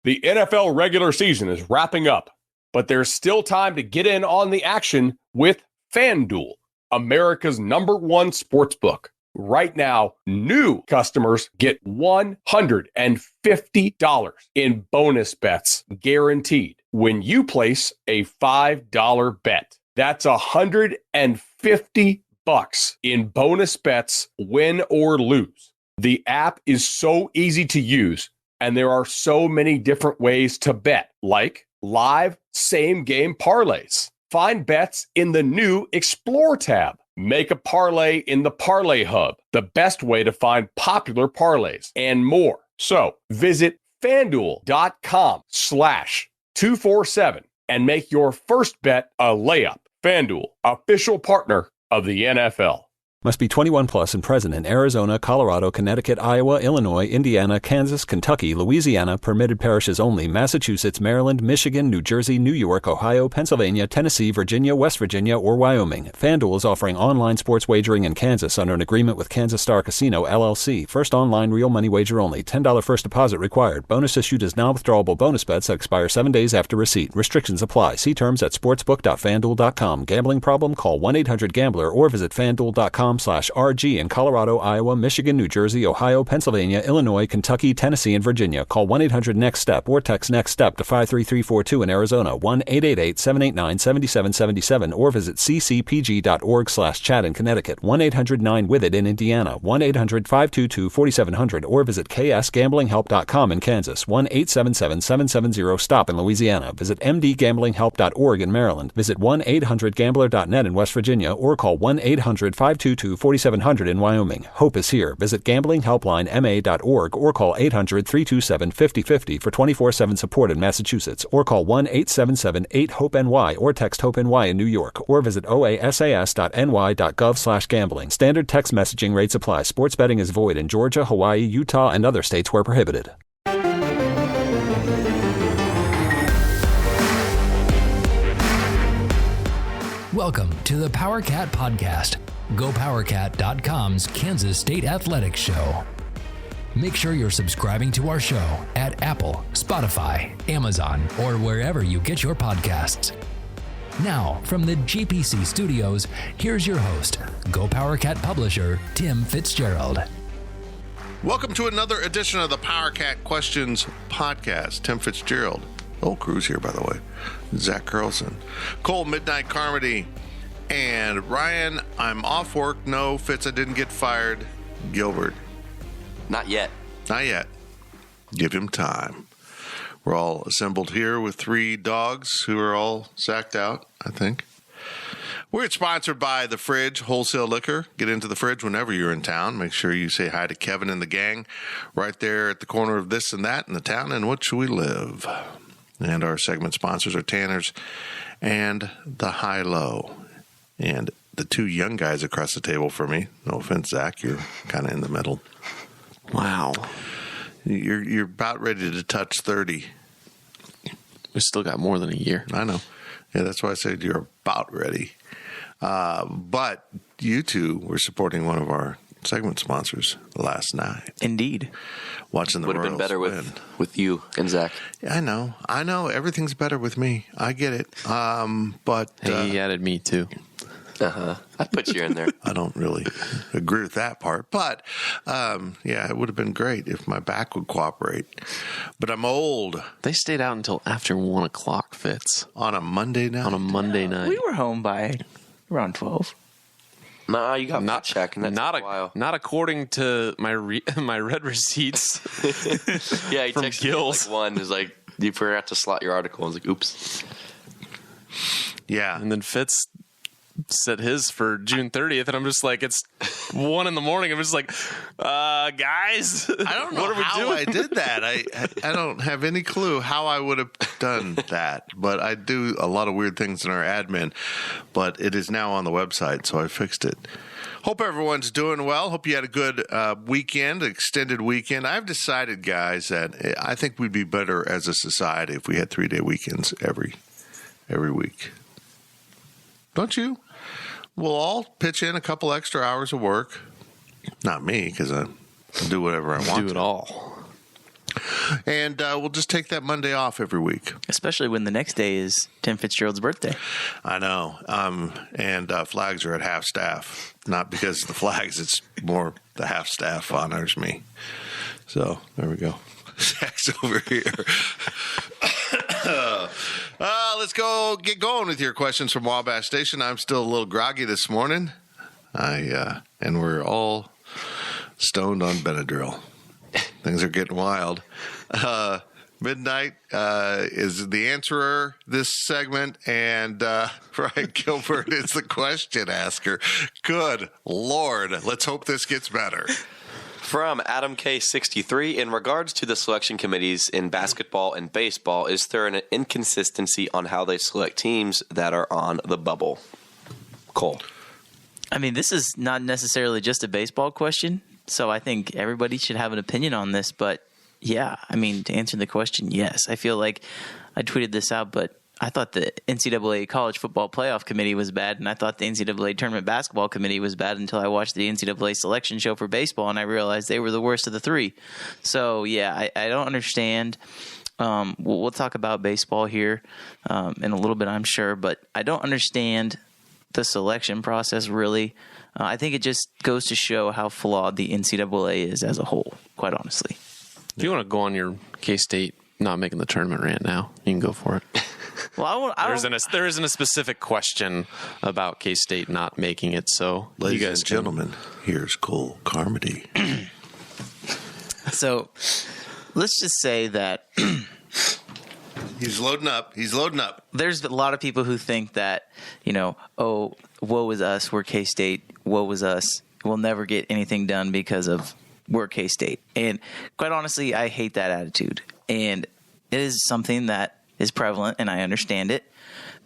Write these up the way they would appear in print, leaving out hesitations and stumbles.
The NFL regular season is wrapping up, but there's still time to get in on the action with FanDuel, America's #1 sportsbook. Right now, new customers get $150 in bonus bets guaranteed when you place a $5 bet. That's $150 in bonus bets, win or lose. The app is so easy to use, and there are so many different ways to bet, like live same-game parlays. Find bets in the new Explore tab. Make a parlay in the Parlay Hub, the best way to find popular parlays, and more. So visit FanDuel.com/247 and make your first bet a layup. FanDuel, official partner of the NFL. Must be 21 plus and present in Arizona, Colorado, Connecticut, Iowa, Illinois, Indiana, Kansas, Kentucky, Louisiana, permitted parishes only, Massachusetts, Maryland, Michigan, New Jersey, New York, Ohio, Pennsylvania, Tennessee, Virginia, West Virginia, or Wyoming. FanDuel is offering online sports wagering in Kansas under an agreement with Kansas Star Casino, LLC. First online real money wager only. $10 first deposit required. Bonus issued as non-withdrawable bonus bets that expire 7 days after receipt. Restrictions apply. See terms at sportsbook.fanduel.com. Gambling problem? Call 1-800-GAMBLER or visit fanduel.com/RG in Colorado, Iowa, Michigan, New Jersey, Ohio, Pennsylvania, Illinois, Kentucky, Tennessee, and Virginia. Call 1-800-NEXT-STEP or text NEXT-STEP to 53342 in Arizona, 1-888-789-7777, or visit ccpg.org/chat in Connecticut, 1-800-9-WITH-IT in Indiana, 1-800-522-4700, or visit ksgamblinghelp.com in Kansas, 1-877-770-STOP in Louisiana. Visit mdgamblinghelp.org in Maryland. Visit 1-800-GAMBLER.net in West Virginia, or call 1-800-522-4700 in Wyoming. Hope is here. Visit gamblinghelplinema.org or call 800-327-5050 for 24/7 support in Massachusetts, or call 1-877-8-HOPE-NY or text HOPE-NY in New York, or visit oasas.ny.gov/gambling. Standard text messaging rates apply. Sports betting is void in Georgia, Hawaii, Utah, and other states where prohibited. Welcome to the PowerCat Podcast, GoPowerCat.com's Kansas State Athletics Show. Make sure you're subscribing to our show at Apple, Spotify, Amazon, or wherever you get your podcasts. Now, from the GPC studios, here's your host, GoPowerCat publisher, Tim Fitzgerald. Welcome to another edition of the PowerCat Questions Podcast. Tim Fitzgerald. Old crew's here, by the way. Zach Carlson, Cole Midnight Carmody, and Ryan. I'm off work. No, Fitz, I didn't get fired. Gilbert. Not yet. Not yet. Give him time. We're all assembled here with 3 dogs who are all sacked out, I think. We're sponsored by The Fridge Wholesale Liquor. Get into The Fridge whenever you're in town. Make sure you say hi to Kevin and the gang right there at the corner of this and that in the town in which we live. And our segment sponsors are Tanner's and the High Low. And the 2 young guys across the table from me, no offense, Zach, you're kind of in the middle. Wow. You're about ready to touch 30. We still got more than a year. I know. Yeah, that's why I said you're about ready. But you 2 were supporting one of our segment sponsors last night. Indeed. Watching the Would have been better with you and Zach. Yeah, I know. Everything's better with me. I get it. But he added me too. I put you in there. I don't really agree with that part. But, yeah, it would have been great if my back would cooperate. But I'm old. They stayed out until after 1 o'clock, Fitz. On a Monday night? On a Monday night. We were home by around 12. Nah, you got not check, and that's a while. Not according to my red receipts. Yeah, he from texted Gills. me like one. Is like, you forgot to slot your article. I was like, oops. Yeah. And then Fitz set his for June 30th, and I'm just like, it's 1 a.m. I'm just like, guys, I don't know what are we how doing? I did that. I don't have any clue how I would have done that, but I do a lot of weird things in our admin, but it is now on the website, so I fixed it. Hope everyone's doing well. Hope you had a good weekend, extended weekend. I've decided, guys, that I think we'd be better as a society if we had 3-day weekends every week. Don't you? We'll all pitch in a couple extra hours of work. Not me, because I do whatever I want. Do it all. And we'll just take that Monday off every week. Especially when the next day is Tim Fitzgerald's birthday. I know. And flags are at half staff. Not because of the flags, it's more the half staff honors me. So there we go. Zach's over here. Let's get going with your questions from Wabash Station. I'm still a little groggy this morning. And we're all stoned on Benadryl. Things are getting wild. Midnight is the answerer this segment, and Brian Gilbert is the question asker. Good Lord. Let's hope this gets better. From Adam K63, in regards to the selection committees in basketball and baseball, is there an inconsistency on how they select teams that are on the bubble? Cole. I mean, this is not necessarily just a baseball question, so I think everybody should have an opinion on this. But, yeah, I mean, to answer the question, yes. I feel like I tweeted this out, but I thought the NCAA College Football Playoff Committee was bad, and I thought the NCAA Tournament Basketball Committee was bad until I watched the NCAA Selection Show for baseball, and I realized they were the worst of the three. So, yeah, I don't understand. We'll talk about baseball here in a little bit, I'm sure, but I don't understand the selection process, really. I think it just goes to show how flawed the NCAA is as a whole, quite honestly. If you want to go on your K-State not making the tournament rant now, you can go for it. Well, there isn't a specific question about K-State not making it, so ladies you guys and gentlemen, here's Cole Carmody. So let's just say that He's loading up. There's a lot of people who think that, oh, woe is us, we're K-State, woe is us, we'll never get anything done because of we're K-State. And quite honestly, I hate that attitude. And it is something that is prevalent, and I understand it.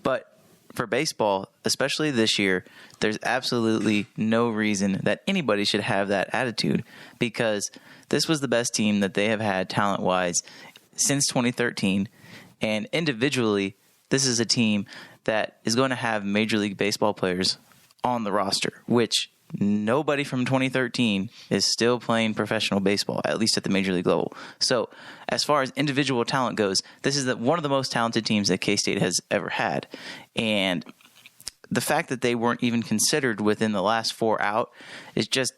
But for baseball, especially this year, there's absolutely no reason that anybody should have that attitude, because this was the best team that they have had talent-wise since 2013. And individually, this is a team that is going to have Major League Baseball players on the roster, which nobody from 2013 is still playing professional baseball, at least at the Major League level. So as far as individual talent goes, this is one of the most talented teams that K-State has ever had. And the fact that they weren't even considered within the last four out is just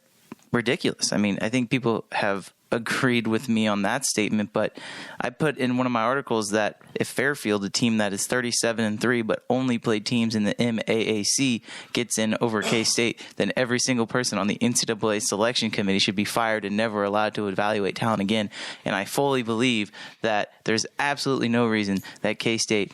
ridiculous. I mean, I think people have agreed with me on that statement, but I put in one of my articles that if Fairfield, a team that is 37-3 but only played teams in the MAAC, gets in over K-State, then every single person on the NCAA selection committee should be fired and never allowed to evaluate talent again. And I fully believe that there's absolutely no reason that K-State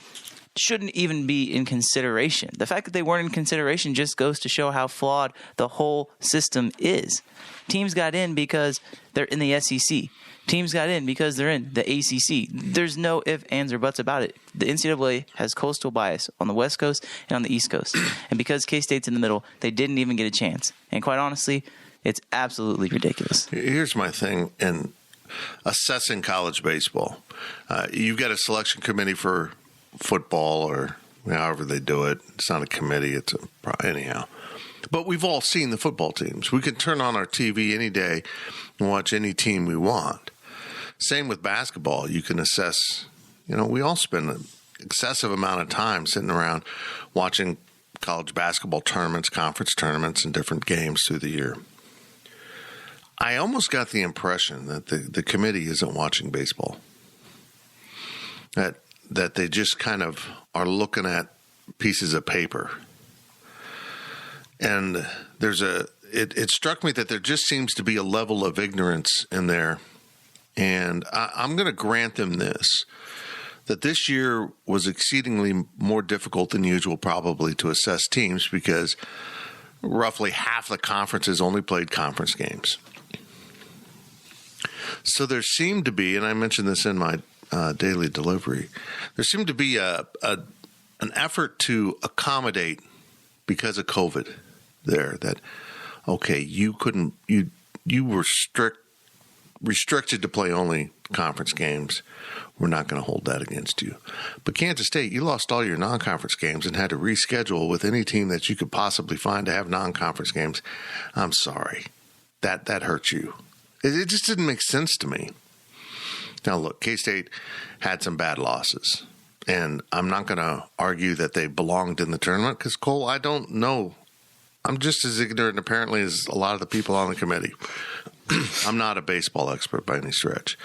shouldn't even be in consideration. The fact that they weren't in consideration just goes to show how flawed the whole system is. Teams got in because they're in the SEC. Teams got in because they're in the ACC. There's no ifs, ands, or buts about it. The NCAA has coastal bias on the West Coast and on the East Coast. And because K-State's in the middle, they didn't even get a chance. And quite honestly, it's absolutely ridiculous. Here's my thing in assessing college baseball. You've got a selection committee for football, or however they do it. It's not a committee. Anyhow. But we've all seen the football teams. We can turn on our TV any day and watch any team we want. Same with basketball. You can assess, we all spend an excessive amount of time sitting around watching college basketball tournaments, conference tournaments, and different games through the year. I almost got the impression that the committee isn't watching baseball. That they just kind of are looking at pieces of paper. And it struck me that there just seems to be a level of ignorance in there. And I'm going to grant them this, that this year was exceedingly more difficult than usual probably to assess teams, because roughly half the conferences only played conference games. So there seemed to be, and I mentioned this in my daily delivery, there seemed to be an effort to accommodate because of COVID there, that, okay, you were restricted to play only conference games. We're not going to hold that against you. But Kansas State, you lost all your non-conference games and had to reschedule with any team that you could possibly find to have non-conference games. I'm sorry. That hurt you. It just didn't make sense to me. Now, look, K-State had some bad losses, and I'm not going to argue that they belonged in the tournament because, Cole, I don't know. I'm just as ignorant, apparently, as a lot of the people on the committee. I'm not a baseball expert by any stretch.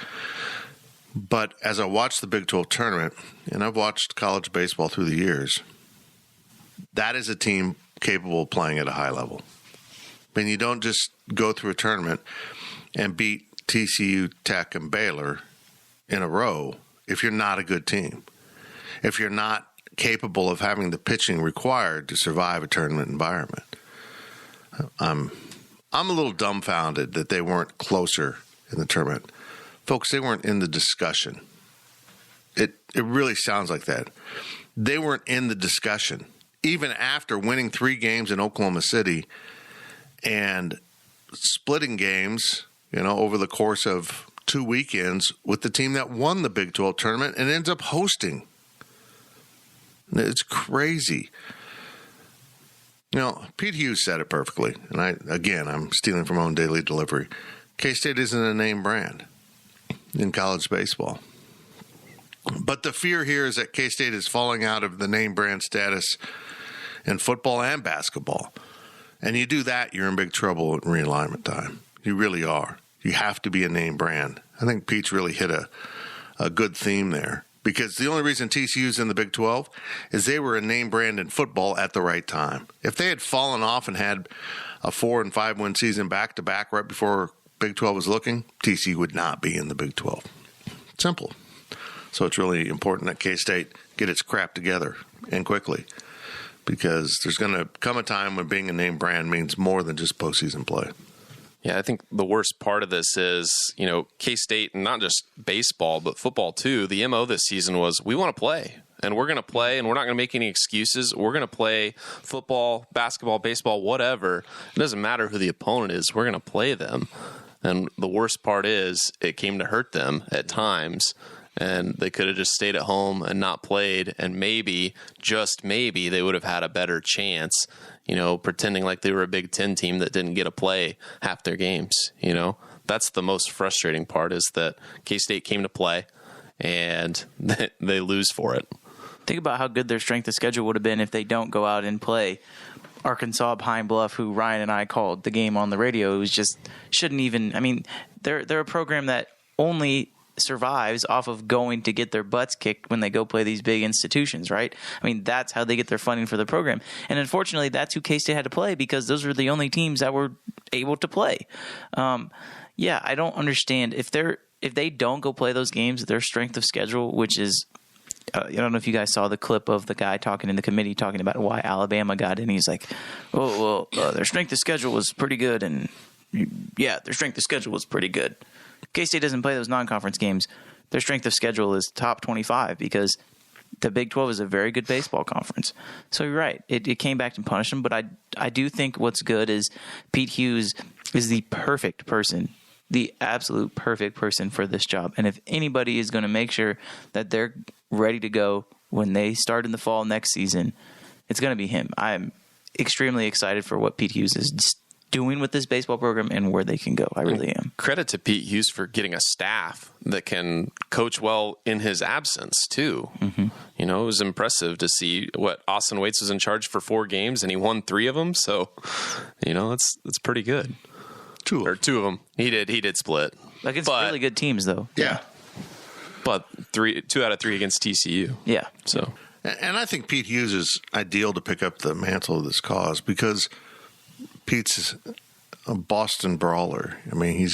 But as I watched the Big 12 tournament, and I've watched college baseball through the years, that is a team capable of playing at a high level. I mean, you don't just go through a tournament and beat TCU, Tech, and Baylor in a row if you're not a good team. If you're not capable of having the pitching required to survive a tournament environment. I'm a little dumbfounded that they weren't closer in the tournament. Folks, they weren't in the discussion. It really sounds like that. They weren't in the discussion. Even after winning 3 games in Oklahoma City and splitting games, over the course of 2 weekends with the team that won the Big 12 tournament and ends up hosting. It's crazy. Pete Hughes said it perfectly, and I'm stealing from Own Daily Delivery. K-State isn't a name brand in college baseball. But the fear here is that K-State is falling out of the name brand status in football and basketball. And you do that, you're in big trouble at realignment time. You really are. You have to be a name brand. I think Pete's really hit a good theme there. Because the only reason TCU's in the Big 12 is they were a name brand in football at the right time. If they had fallen off and had a 4 and 5 win season back to back right before Big 12 was looking, TCU would not be in the Big 12. Simple. So it's really important that K-State get its crap together and quickly, because there's going to come a time when being a name brand means more than just postseason play. Yeah, I think the worst part of this is, K-State, and not just baseball, but football too. The MO this season was, we want to play, and we're going to play, and we're not going to make any excuses. We're going to play football, basketball, baseball, whatever. It doesn't matter who the opponent is. We're going to play them. And the worst part is it came to hurt them at times, and they could have just stayed at home and not played, and maybe, just maybe, they would have had a better chance, pretending like they were a Big Ten team that didn't get to play half their games. That's the most frustrating part, is that K-State came to play and they lose for it. Think about how good their strength of schedule would have been if they don't go out and play Arkansas, Pine Bluff, who Ryan and I called the game on the radio. It was just shouldn't even. I mean, they're a program that only survives off of going to get their butts kicked when they go play these big institutions, right? I mean, that's how they get their funding for the program. And unfortunately, that's who K-State had to play, because those were the only teams that were able to play. I don't understand if they don't go play those games, their strength of schedule, which is I don't know if you guys saw the clip of the guy talking in the committee talking about why Alabama got in. He's like, their strength of schedule was pretty good, and their strength of schedule was pretty good. K-State doesn't play those non-conference games. Their strength of schedule is top 25, because the Big 12 is a very good baseball conference. So you're right. It came back to punish them, but I do think what's good is Pete Hughes is the perfect person, the absolute perfect person for this job. And if anybody is going to make sure that they're ready to go when they start in the fall next season, it's going to be him. I'm extremely excited for what Pete Hughes is doing with this baseball program and where they can go. I really am. Credit to Pete Hughes for getting a staff that can coach well in his absence too. Mm-hmm. It was impressive to see what Austin Waits was in charge for 4 games and he won 3 of them. So, it's pretty good. 2 of them. He did split. Against really good teams though. Yeah. But 2 out of 3 against TCU. Yeah. So, and I think Pete Hughes is ideal to pick up the mantle of this cause, because Pete's a Boston brawler. I mean,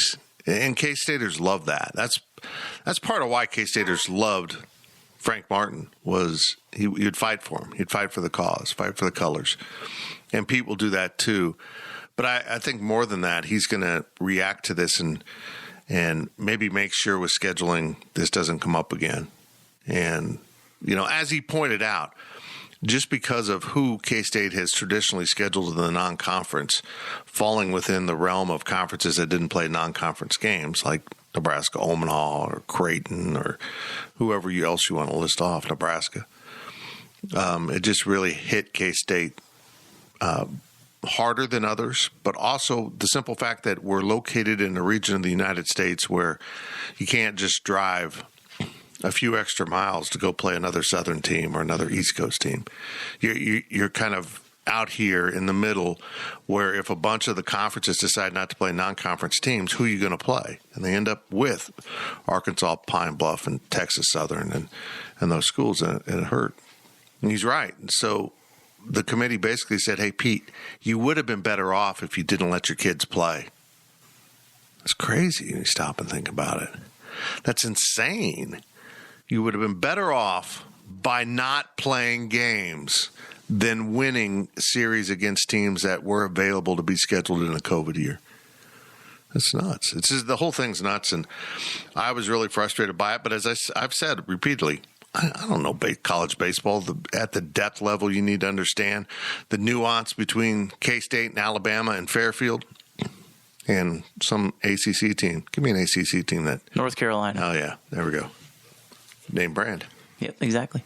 and K-Staters love that. That's part of why K-Staters loved Frank Martin, was he'd fight for him. He'd fight for the cause, fight for the colors. And Pete will do that too. But I think more than that, he's going to react to this and maybe make sure with scheduling this doesn't come up again. And, as he pointed out, just because of who K-State has traditionally scheduled in the non-conference, falling within the realm of conferences that didn't play non-conference games, like Nebraska, Omaha, or Creighton, or whoever else you want to list off, Nebraska. It just really hit K-State harder than others, but also the simple fact that we're located in a region of the United States where you can't just drive a few extra miles to go play another Southern team or another East Coast team. You're kind of out here in the middle where if a bunch of the conferences decide not to play non-conference teams, who are you going to play? And they end up with Arkansas, Pine Bluff, and Texas Southern and those schools, and it hurt. And he's right. So the committee basically said, hey, Pete, you would have been better off if you didn't let your kids play. It's crazy when you stop and think about it. That's insane. You would have been better off by not playing games than winning series against teams that were available to be scheduled in a COVID year. It's nuts. It's just, the whole thing's nuts, and I was really frustrated by it. But as I've said repeatedly, I don't know college baseball at the depth level you need to understand the nuance between K-State and Alabama and Fairfield and some ACC team. Give me an ACC team that North Carolina. Oh yeah, there we go. Name brand. Yep, exactly.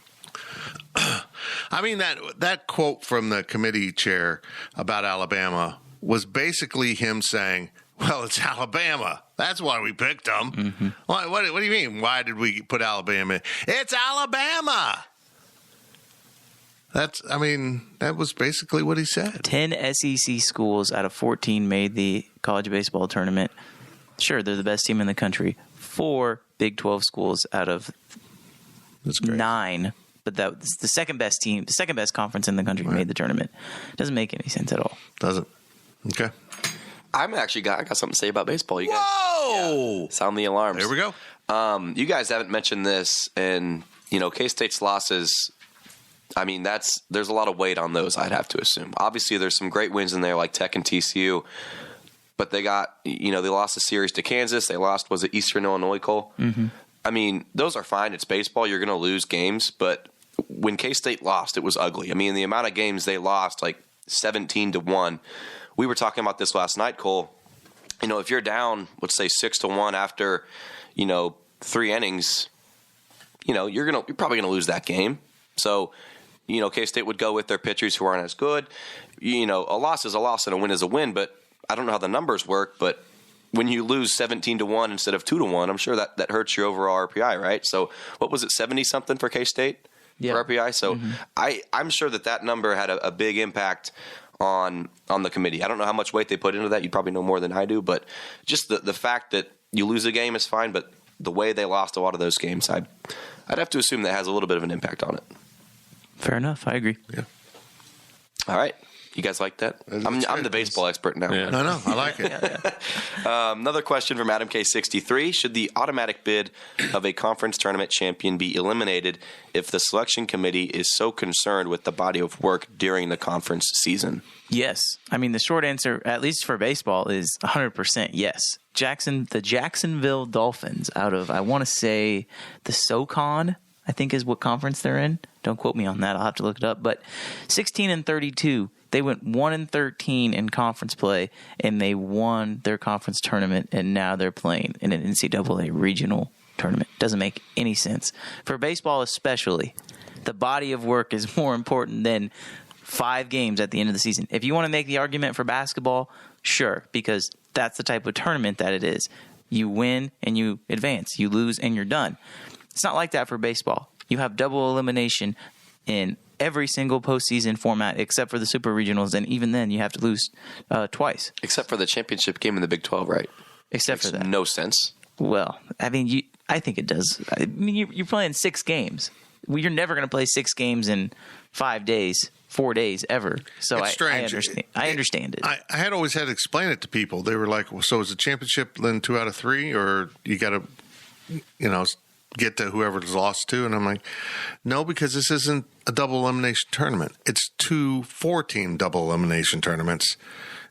I mean, that quote from the committee chair about Alabama was basically him saying, well, it's Alabama. That's why we picked them. Mm-hmm. What do you mean? Why did we put Alabama in? It's Alabama. That was basically what he said. 10 SEC schools out of 14 made the college baseball tournament. Sure, they're the best team in the country. 4 Big 12 schools out of 9, but that was the second best team, the second best conference in the country made the tournament. Doesn't make any sense at all. Doesn't. Okay. I got something to say about baseball. You guys, Whoa! Yeah, sound the alarms. There we go. You guys haven't mentioned this, and K-State's losses. I mean, there's a lot of weight on those. I'd have to assume. Obviously, there's some great wins in there, like Tech and TCU, but they lost a series to Kansas. They lost, was it Eastern Illinois, Cole? Mm-hmm. I mean, those are fine. It's baseball. You're going to lose games, but when K-State lost, it was ugly. I mean, the amount of games they lost, like 17-1. We were talking about this last night, Cole. If you're down, let's say 6-1 after, 3 innings, you're probably gonna lose that game. So, K-State would go with their pitchers who aren't as good. A loss is a loss and a win is a win. But I don't know how the numbers work. But when you lose 17-1 instead of 2-1, I'm sure that hurts your overall RPI, right? So, what was it, 70 something for K-State for RPI? So, I'm sure that number had a big impact on the committee. I don't know how much weight they put into that. You probably know more than I do, but just the fact that you lose a game is fine, but the way they lost a lot of those games, I'd have to assume that has a little bit of an impact on it. Fair enough. I agree. Yeah. All right. You guys like that? I'm the baseball expert now. Yeah. No, I like it. Another question from Adam K63. Should the automatic bid of a conference tournament champion be eliminated if the selection committee is so concerned with the body of work during the conference season? Yes. I mean, the short answer, at least for baseball, is 100% yes. The Jacksonville Dolphins out of, I want to say, the SoCon, I think is what conference they're in. Don't quote me on that. I'll have to look it up. But 16-32. They went 1-13 in conference play, and they won their conference tournament, and now they're playing in an NCAA regional tournament. Doesn't make any sense. For baseball especially, the body of work is more important than 5 games at the end of the season. If you want to make the argument for basketball, sure, because that's the type of tournament that it is. You win and you advance. You lose and you're done. It's not like that for baseball. You have double elimination in every single postseason format except for the super regionals, and even then you have to lose twice. Except for the championship game in the Big 12, right? Except for that. No sense. Well, I mean, I think it does. I mean, you're playing 6 games. You're never going to play 6 games in 5 days, 4 days, ever. So it's strange. I understand it. I had always had to explain it to people. They were like, well, so is the championship then 2 out of 3, or you got to, get to whoever's lost to? And I'm like, no, because this isn't a double elimination tournament. It's 2 4-team double elimination tournaments,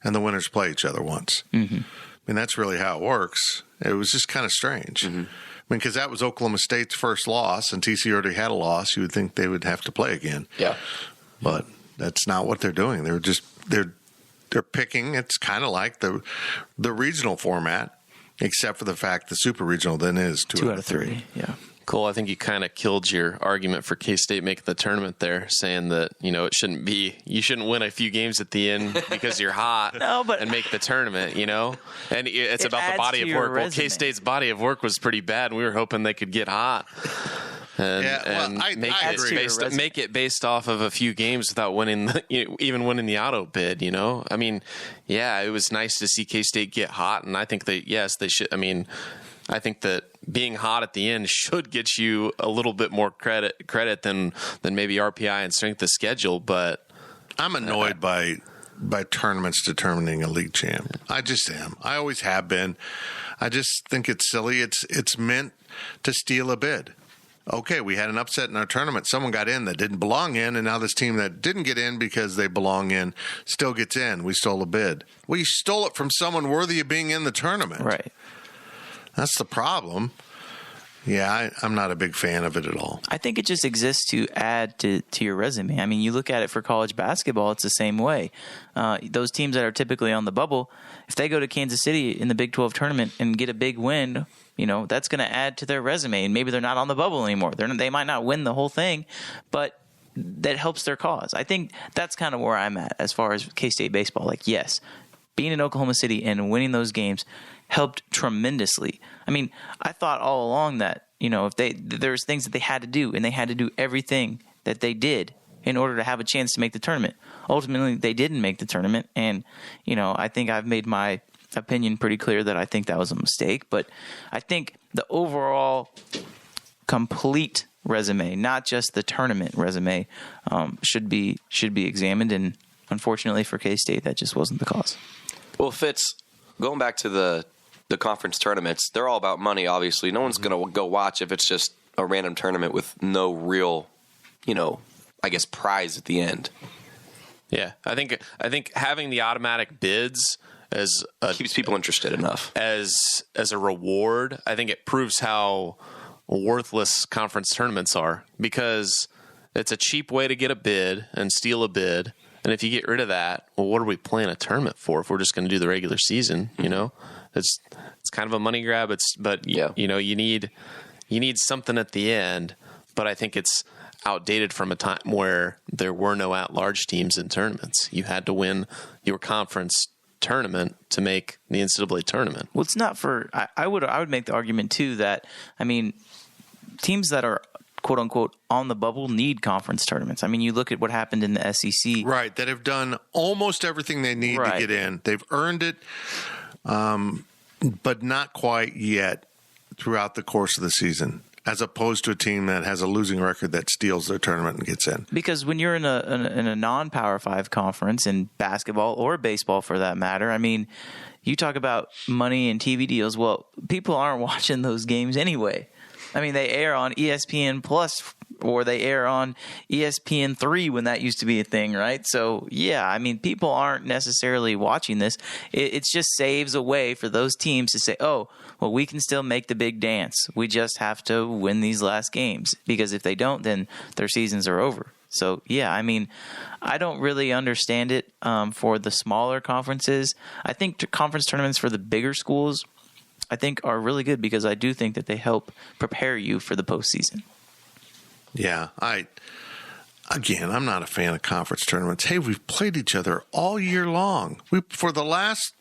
and the winners play each other once. Mm-hmm. I mean, that's really how it works. It was just kind of strange. Mm-hmm. I mean, because that was Oklahoma State's first loss, and TCU already had a loss. You would think they would have to play again. Yeah. But that's not what they're doing. They're picking. It's kind of like the regional format, except for the fact the super regional then is 2 out of 3. Yeah. Cole, I think you kind of killed your argument for K-State making the tournament there, saying that, you shouldn't win a few games at the end because you're hot and make the tournament, And it's about the body of work. Well, K-State's body of work was pretty bad, and we were hoping they could get hot. I make it based off of a few games without winning, even winning the auto bid. I mean, yeah, it was nice to see K-State get hot, and I think that they should. I mean, I think that being hot at the end should get you a little bit more credit than maybe RPI and strength of schedule. But I'm annoyed by tournaments determining a league champ. I just am. I always have been. I just think it's silly. It's meant to steal a bid. Okay, we had an upset in our tournament. Someone got in that didn't belong in, and now this team that didn't get in because they belong in still gets in. We stole a bid. We stole it from someone worthy of being in the tournament. Right. That's the problem. Yeah, I'm not a big fan of it at all. I think it just exists to add to your resume. I mean, you look at it for college basketball, it's the same way. Those teams that are typically on the bubble, if they go to Kansas City in the Big 12 tournament and get a big win, that's going to add to their resume. And maybe they're not on the bubble anymore. They might not win the whole thing, but that helps their cause. I think that's kind of where I'm at as far as K-State baseball. Like, yes, being in Oklahoma City and winning those games helped tremendously. I mean, I thought all along that, if there's things that they had to do, and they had to do everything that they did in order to have a chance to make the tournament. Ultimately, they didn't make the tournament, and, I think I've made my opinion pretty clear that I think that was a mistake. But I think the overall complete resume, not just the tournament resume, should be examined, and unfortunately for K-State, that just wasn't the cause. Well, Fitz, going back to the conference tournaments, they're all about money, obviously. No one's going to go watch if it's just a random tournament with no real, prize at the end. Yeah, I think having the automatic bids keeps people interested enough. As a reward, I think it proves how worthless conference tournaments are, because it's a cheap way to get a bid and steal a bid. And if you get rid of that, well, what are we playing a tournament for if we're just going to do the regular season? It's kind of a money grab. You need something at the end, but I think it's outdated from a time where there were no at-large teams in tournaments. You had to win your conference tournament to make the NCAA tournament. Well, it's not for. I would make the argument too that, I mean, teams that are quote unquote on the bubble need conference tournaments. I mean, you look at what happened in the SEC, right? That have done almost everything they need to get in. They've earned it, but not quite yet throughout the course of the season, as opposed to a team that has a losing record that steals their tournament and gets in. Because when you're in a non-Power 5 conference, in basketball or baseball for that matter, I mean, you talk about money and TV deals. Well, people aren't watching those games anyway. I mean, they air on ESPN Plus, or they air on ESPN3 when that used to be a thing, right? So, yeah, I mean, people aren't necessarily watching this. It just saves a way for those teams to say, oh, well, we can still make the big dance. We just have to win these last games, because if they don't, then their seasons are over. So, yeah, I mean, I don't really understand it for the smaller conferences. I think conference tournaments for the bigger schools, I think, are really good, because I do think that they help prepare you for the postseason. Yeah, I'm not a fan of conference tournaments. Hey, we've played each other all year long. For the last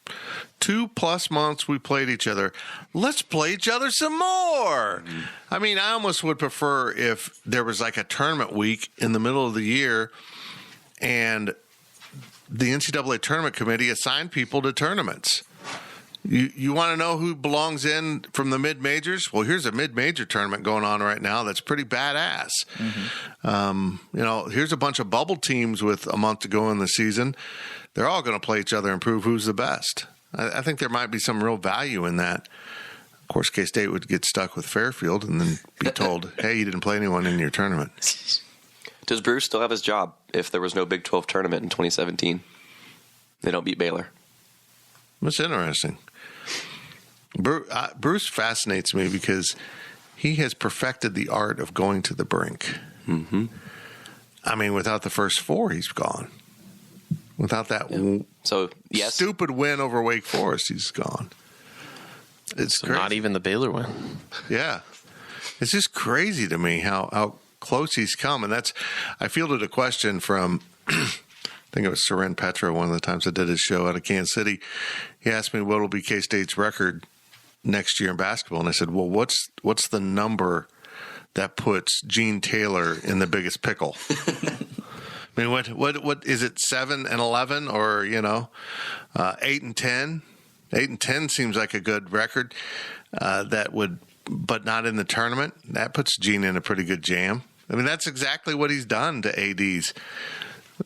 2+ months, we played each other. Let's play each other some more. Mm-hmm. I mean, I almost would prefer if there was like a tournament week in the middle of the year, and the NCAA tournament committee assigned people to tournaments. You want to know who belongs in from the mid-majors? Well, here's a mid-major tournament going on right now that's pretty badass. Mm-hmm. Here's a bunch of bubble teams with a month to go in the season. They're all going to play each other and prove who's the best. I think there might be some real value in that. Of course, K-State would get stuck with Fairfield and then be told, hey, you didn't play anyone in your tournament. Does Bruce still have his job if there was no Big 12 tournament in 2017? They don't beat Baylor. That's interesting. Bruce fascinates me because he has perfected the art of going to the brink. Mm-hmm. I mean, without the first four, he's gone. Without that stupid win over Wake Forest, he's gone. It's crazy. Not even the Baylor win. Yeah. It's just crazy to me how close he's come. And I fielded a question from, I think it was Soren Petra one of the times I did his show out of Kansas City. He asked me what will be K-State's record next year in basketball. And I said, well, what's the number that puts Gene Taylor in the biggest pickle? I mean, what is it, 7-11 or, 8-10? 8-10 seems like a good record. But not in the tournament. That puts Gene in a pretty good jam. I mean, that's exactly what he's done to ADs.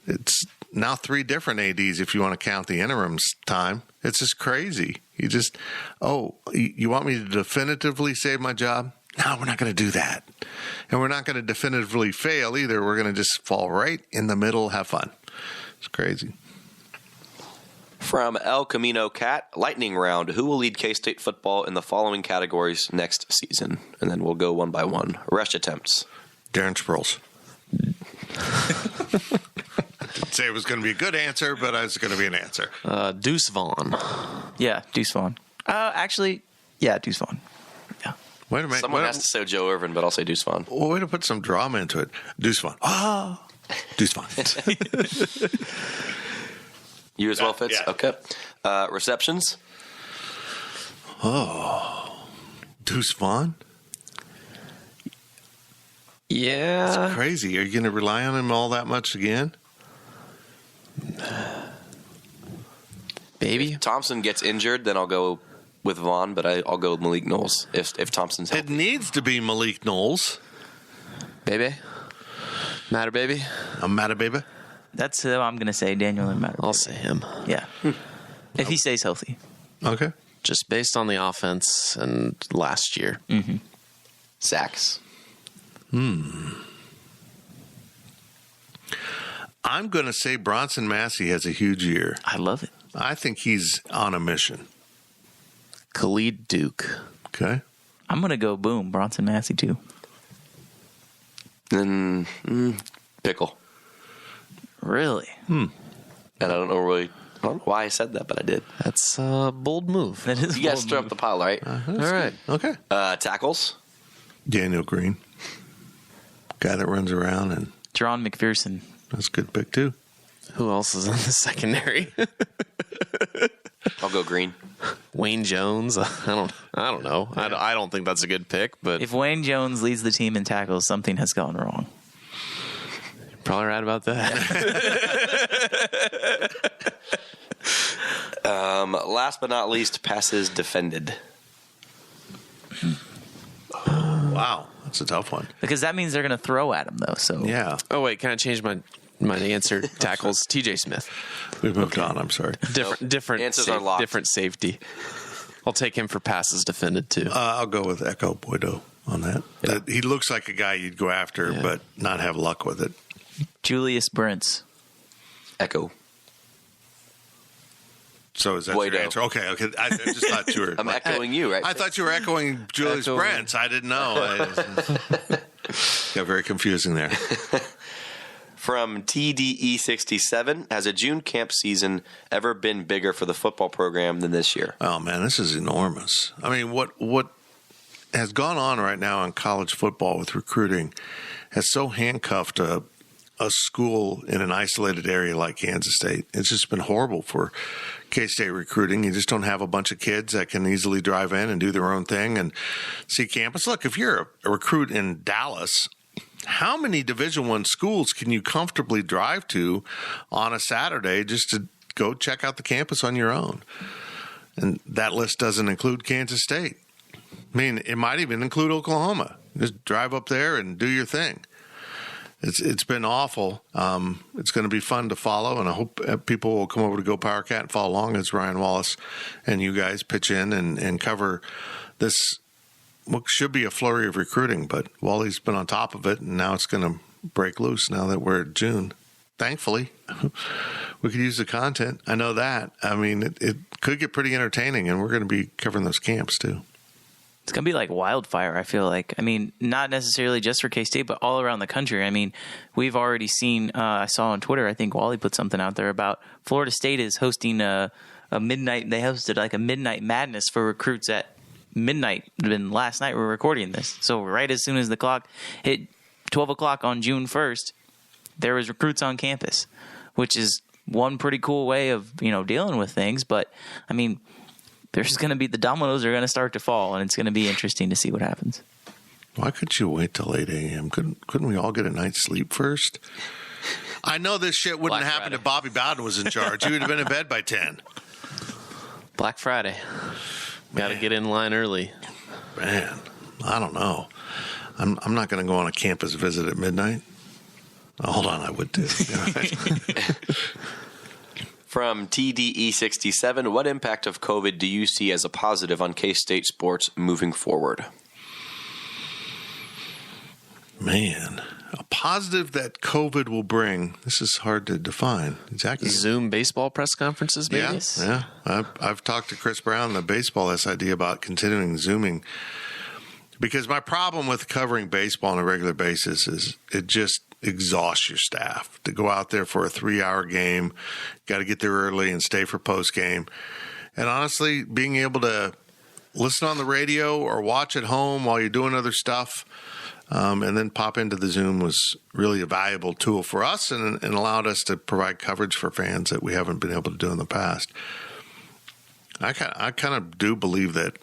It's now 3 different ADs if you want to count the interims time. It's just crazy. You want me to definitively save my job? No, we're not going to do that. And we're not going to definitively fail either. We're going to just fall right in the middle, have fun. It's crazy. From El Camino Cat, lightning round. Who will lead K-State football in the following categories next season? And then we'll go one by one. Rush attempts. Darren Sproles. I'd say it was going to be a good answer, but it's going to be an answer. Deuce Vaughn. Yeah, Deuce Vaughn. Actually, yeah, Deuce Vaughn. Yeah. Wait a minute. Someone has to say Joe Irvin, but I'll say Deuce Vaughn. Well, way to put some drama into it. Deuce Vaughn. Deuce Vaughn. You as well, Fitz? Yeah. Okay. Receptions? Deuce Vaughn? Yeah. It's crazy. Are you going to rely on him all that much again? Baby. If Thompson gets injured, then I'll go with Vaughn, but I'll go with Malik Knowles if Thompson's healthy. It needs to be Malik Knowles. Baby. Matter baby. I'm mad at baby. That's who I'm going to say, Daniel and Matter. I'll say him. Yeah. If he stays healthy. Okay. Just based on the offense and last year. Mm-hmm. Sacks. I'm going to say Bronson Massey has a huge year. I love it. I think he's on a mission. Khalid Duke. Okay. I'm going to go boom, Bronson Massey too. Then Pickle. Really? And I don't know why I said that, but I did. That's a bold move. That is You guys bold stir up move. the pile, right? All right. Okay. Tackles. Daniel Green. Guy that runs around, and Jerron McPherson. that's a good pick too. Who else is in the secondary? I'll go Green. Wayne Jones. I don't know. I don't think that's a good pick, but If Wayne Jones leads the team in tackles, something has gone wrong. you're probably right about that. Last but not least, passes defended. Wow. That's a tough one. Because that means they're going to throw at him, though. So Yeah. Oh wait, can I change my answer? Tackles. TJ Smith. We moved on. I'm sorry. Different Answers are locked. different safety. I'll take him for passes defended too. I'll go with Echo Boydo on that. He looks like a guy you'd go after, but not have luck with it. Julius Brents. Echo. So is that Boydo. your answer? Okay. I just thought you were. I'm echoing you, right? I thought you were echoing Julius Brents. I didn't know. Got very confusing there. From TDE67, has a June camp season ever been bigger for the football program than this year? Oh man, this is enormous. I mean, what has gone on right now in college football with recruiting has so handcuffed a school in an isolated area like Kansas State. It's just been horrible for K-State recruiting. You just don't have a bunch of kids that can easily drive in and do their own thing and see campus. Look, if you're a recruit in Dallas, how many Division I schools can you comfortably drive to on a Saturday just to go check out the campus on your own? And that list doesn't include Kansas State. I mean, it might even include Oklahoma. Just drive up there and do your thing. It's been awful. It's going to be fun to follow, and I hope people will come over to Go Power Cat and follow along as Ryan Wallace and you guys pitch in and cover this, what should be a flurry of recruiting. But Wally's been on top of it, and now it's going to break loose now that we're at June. Thankfully, we could use the content. I know that. I mean, it could get pretty entertaining, and we're going to be covering those camps too. It's going to be like wildfire, I feel like. I mean, not necessarily just for K-State, but all around the country. I mean, we've already seen, I saw on Twitter, I think Wally put something out there about Florida State is hosting a midnight, they hosted like a midnight madness for recruits at midnight. It would have been last night we were recording this. So right as soon as the clock hit 12 o'clock on June 1st, there was recruits on campus, which is one pretty cool way of, dealing with things. But, I mean, there's going to be the dominoes are going to start to fall, and it's going to be interesting to see what happens. Why couldn't you wait till 8 a.m.? Couldn't we all get a night's sleep first? I know this shit wouldn't Black happen Friday. if Bobby Bowden was in charge. He would have been in bed by 10. Black Friday. Got to get in line early. Man, I don't know. I'm not going to go on a campus visit at midnight. Oh, hold on, I would too. From TDE67, what impact of COVID do you see as a positive on K-State sports moving forward? Man, a positive that COVID will bring. This is hard to define exactly. Zoom baseball press conferences, maybe? Yeah. I've talked to Chris Brown, the baseball SID, about continuing Zooming, because my problem with covering baseball on a regular basis is it just exhausts your staff to go out there for a 3-hour game. Got to get there early and stay for post game. And honestly, being able to listen on the radio or watch at home while you're doing other stuff, and then pop into the Zoom was really a valuable tool for us and allowed us to provide coverage for fans that we haven't been able to do in the past. I kind of do believe that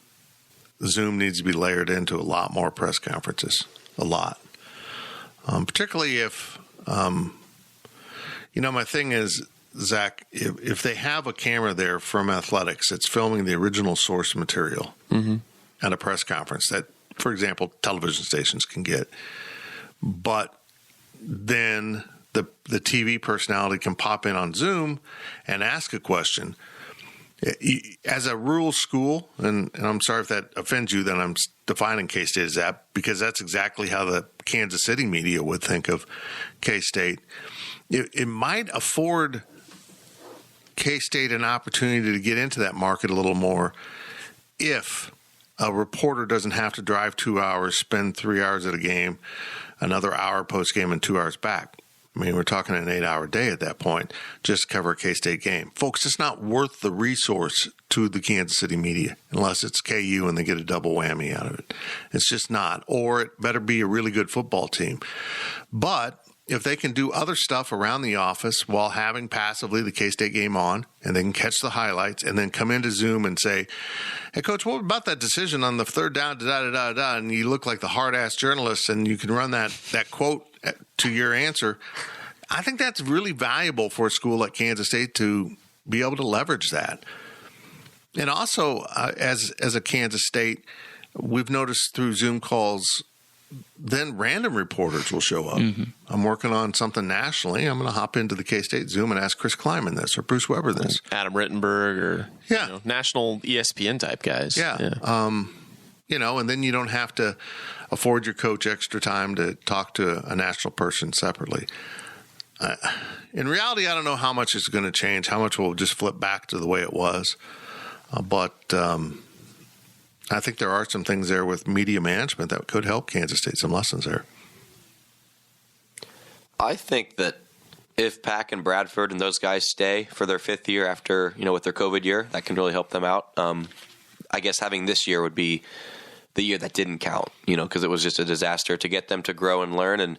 Zoom needs to be layered into a lot more press conferences, a lot. Particularly if, my thing is, Zach, if they have a camera there from athletics that's filming the original source material at a press conference that, for example, television stations can get, but then the TV personality can pop in on Zoom and ask a question. As a rural school, and I'm sorry if that offends you, that I'm defining K-State as that, because that's exactly how the Kansas City media would think of K-State. It might afford K-State an opportunity to get into that market a little more if a reporter doesn't have to drive 2 hours, spend 3 hours at a game, another hour post-game, and 2 hours back. I mean, we're talking an 8-hour day at that point, just to cover a K-State game. Folks, it's not worth the resource to the Kansas City media unless it's KU and they get a double whammy out of it. It's just not. Or it better be a really good football team. But if they can do other stuff around the office while having passively the K-State game on, and they can catch the highlights and then come into Zoom and say, hey, Coach, what about that decision on the third down, da-da-da-da-da, and you look like the hard-ass journalist and you can run that quote to your answer. I think that's really valuable for a school like Kansas State to be able to leverage that. And also, as a Kansas State, we've noticed through Zoom calls, then random reporters will show up. I'm working on something nationally. I'm going to hop into the K-State Zoom and ask Chris Kleiman this or Bruce Weber this. Adam Rittenberg or national ESPN type guys. Yeah. And then you don't have to afford your coach extra time to talk to a national person separately. In reality, I don't know how much is going to change, how much will just flip back to the way it was. But I think there are some things there with media management that could help Kansas State, some lessons there. I think that if Pack and Bradford and those guys stay for their 5th year after, with their COVID year, that can really help them out. I guess having this year would be the year that didn't count, because it was just a disaster. To get them to grow and learn and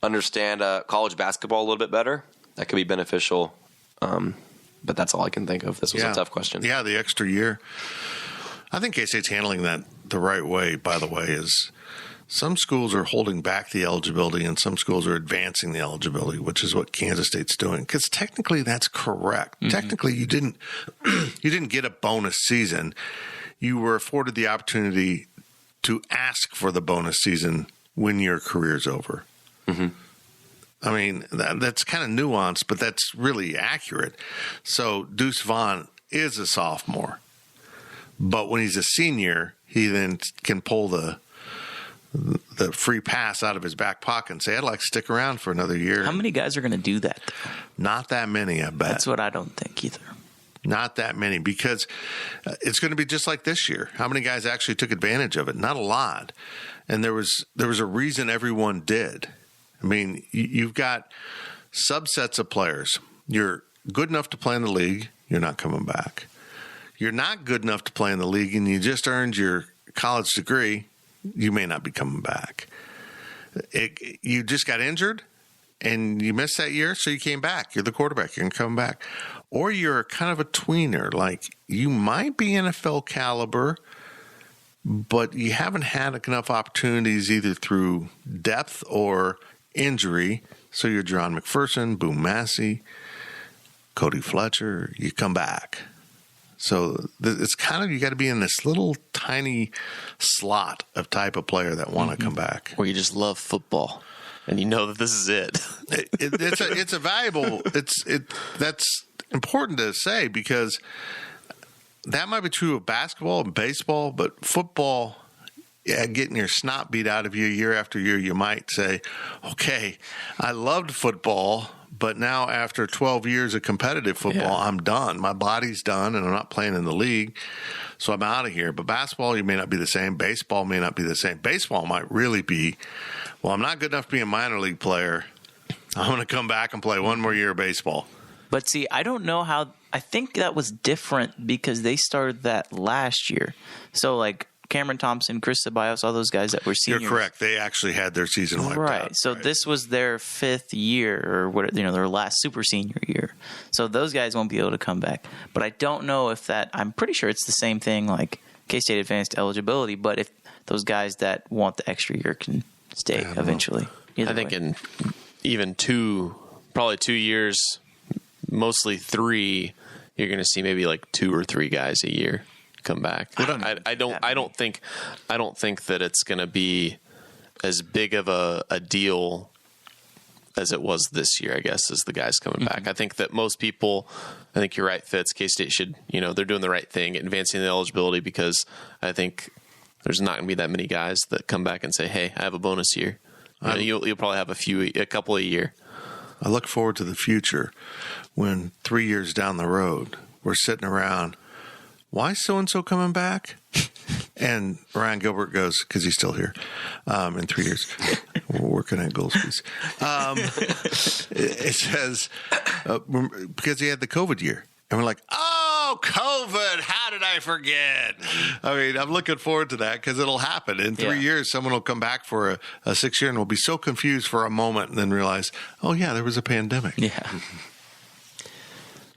understand college basketball a little bit better, that could be beneficial. But that's all I can think of. This was a tough question. Yeah, the extra year. I think K-State's handling that the right way, by the way, is some schools are holding back the eligibility and some schools are advancing the eligibility, which is what Kansas State's doing. Because technically that's correct. Technically you didn't get a bonus season. You were afforded the opportunity to ask for the bonus season when your career's over. I mean, that's kind of nuanced, but that's really accurate. So Deuce Vaughn is a sophomore. But when he's a senior, he then can pull the free pass out of his back pocket and say, I'd like to stick around for another year. How many guys are going to do that, though? Not that many, I bet. That's what I don't think either. Not that many, because it's going to be just like this year. How many guys actually took advantage of it? Not a lot. And there was a reason everyone did. I mean, you've got subsets of players. You're good enough to play in the league, you're not coming back. You're not good enough to play in the league, and you just earned your college degree, you may not be coming back. You just got injured and you missed that year, so you came back. You're the quarterback. You're going to come back. Or you're kind of a tweener. Like, you might be NFL caliber, but you haven't had enough opportunities either through depth or injury. So you're John McPherson, Boom Massey, Cody Fletcher. You come back. So it's kind of, you got to be in this little tiny slot of type of player that want to come back. Where you just love football and you know that this is it. It's a valuable, that's important to say, because that might be true of basketball and baseball, but football, getting your snot beat out of you year after year, you might say, okay, I loved football, but now after 12 years of competitive football, I'm done. My body's done, and I'm not playing in the league, so I'm out of here. But basketball, you may not be the same. Baseball may not be the same. Baseball might really be, well, I'm not good enough to be a minor league player. I'm going to come back and play one more year of baseball. But see, I don't know how. I think that was different because they started that last year. So, like, Cameron Thompson, Chris Ceballos, all those guys that were seniors. You're correct. They actually had their season wiped out. Right. So this was their 5th year, or what, their last super senior year. So those guys won't be able to come back. But I don't know if that. I'm pretty sure it's the same thing, like K-State advanced eligibility. But if those guys that want the extra year can stay eventually. I think in even probably 2 years, mostly 3, you're going to see maybe like 2 or 3 guys a year come back. I don't think that it's going to be as big of a deal as it was this year, I guess, as the guys coming back. I think that most people, I think you're right, Fitz, K-State should, they're doing the right thing, advancing the eligibility, because I think there's not going to be that many guys that come back and say, hey, I have a bonus year. You'll probably have a couple a year. I look forward to the future when 3 years down the road, we're sitting around, why is so-and-so coming back? And Ryan Gilbert goes, because he's still here in 3 years. We're working at Goldsby's. It says, because he had the COVID year. And we're like, oh, COVID, how did I forget? I mean, I'm looking forward to that because it'll happen. In 3 years, someone will come back for a 6 year and will be so confused for a moment and then realize, oh, yeah, there was a pandemic. Yeah.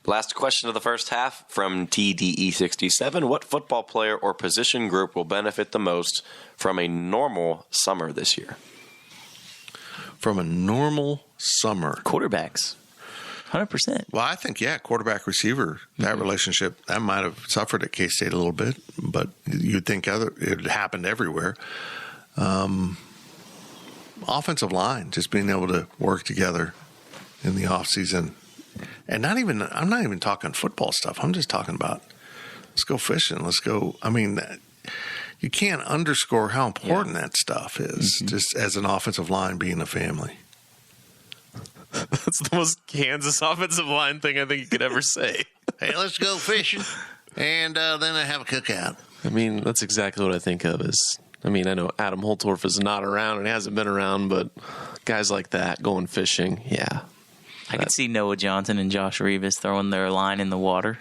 Last question of the first half from TDE67. What football player or position group will benefit the most from a normal summer this year? From a normal summer. Quarterbacks. 100%. Well, I think, quarterback receiver, that relationship, that might have suffered at K-State a little bit, but you'd think it happened everywhere. Offensive line, just being able to work together in the offseason. And I'm not even talking football stuff. I'm just talking about, let's go fishing. Let's go. I mean, you can't underscore how important that stuff is, just as an offensive line being a family. That's the most Kansas offensive line thing I think you could ever say. Hey, let's go fishing. And then I have a cookout. I mean, that's exactly what I think of I know Adam Holtorf is not around and hasn't been around, but guys like that going fishing, I could see Noah Johnson and Josh Revis throwing their line in the water.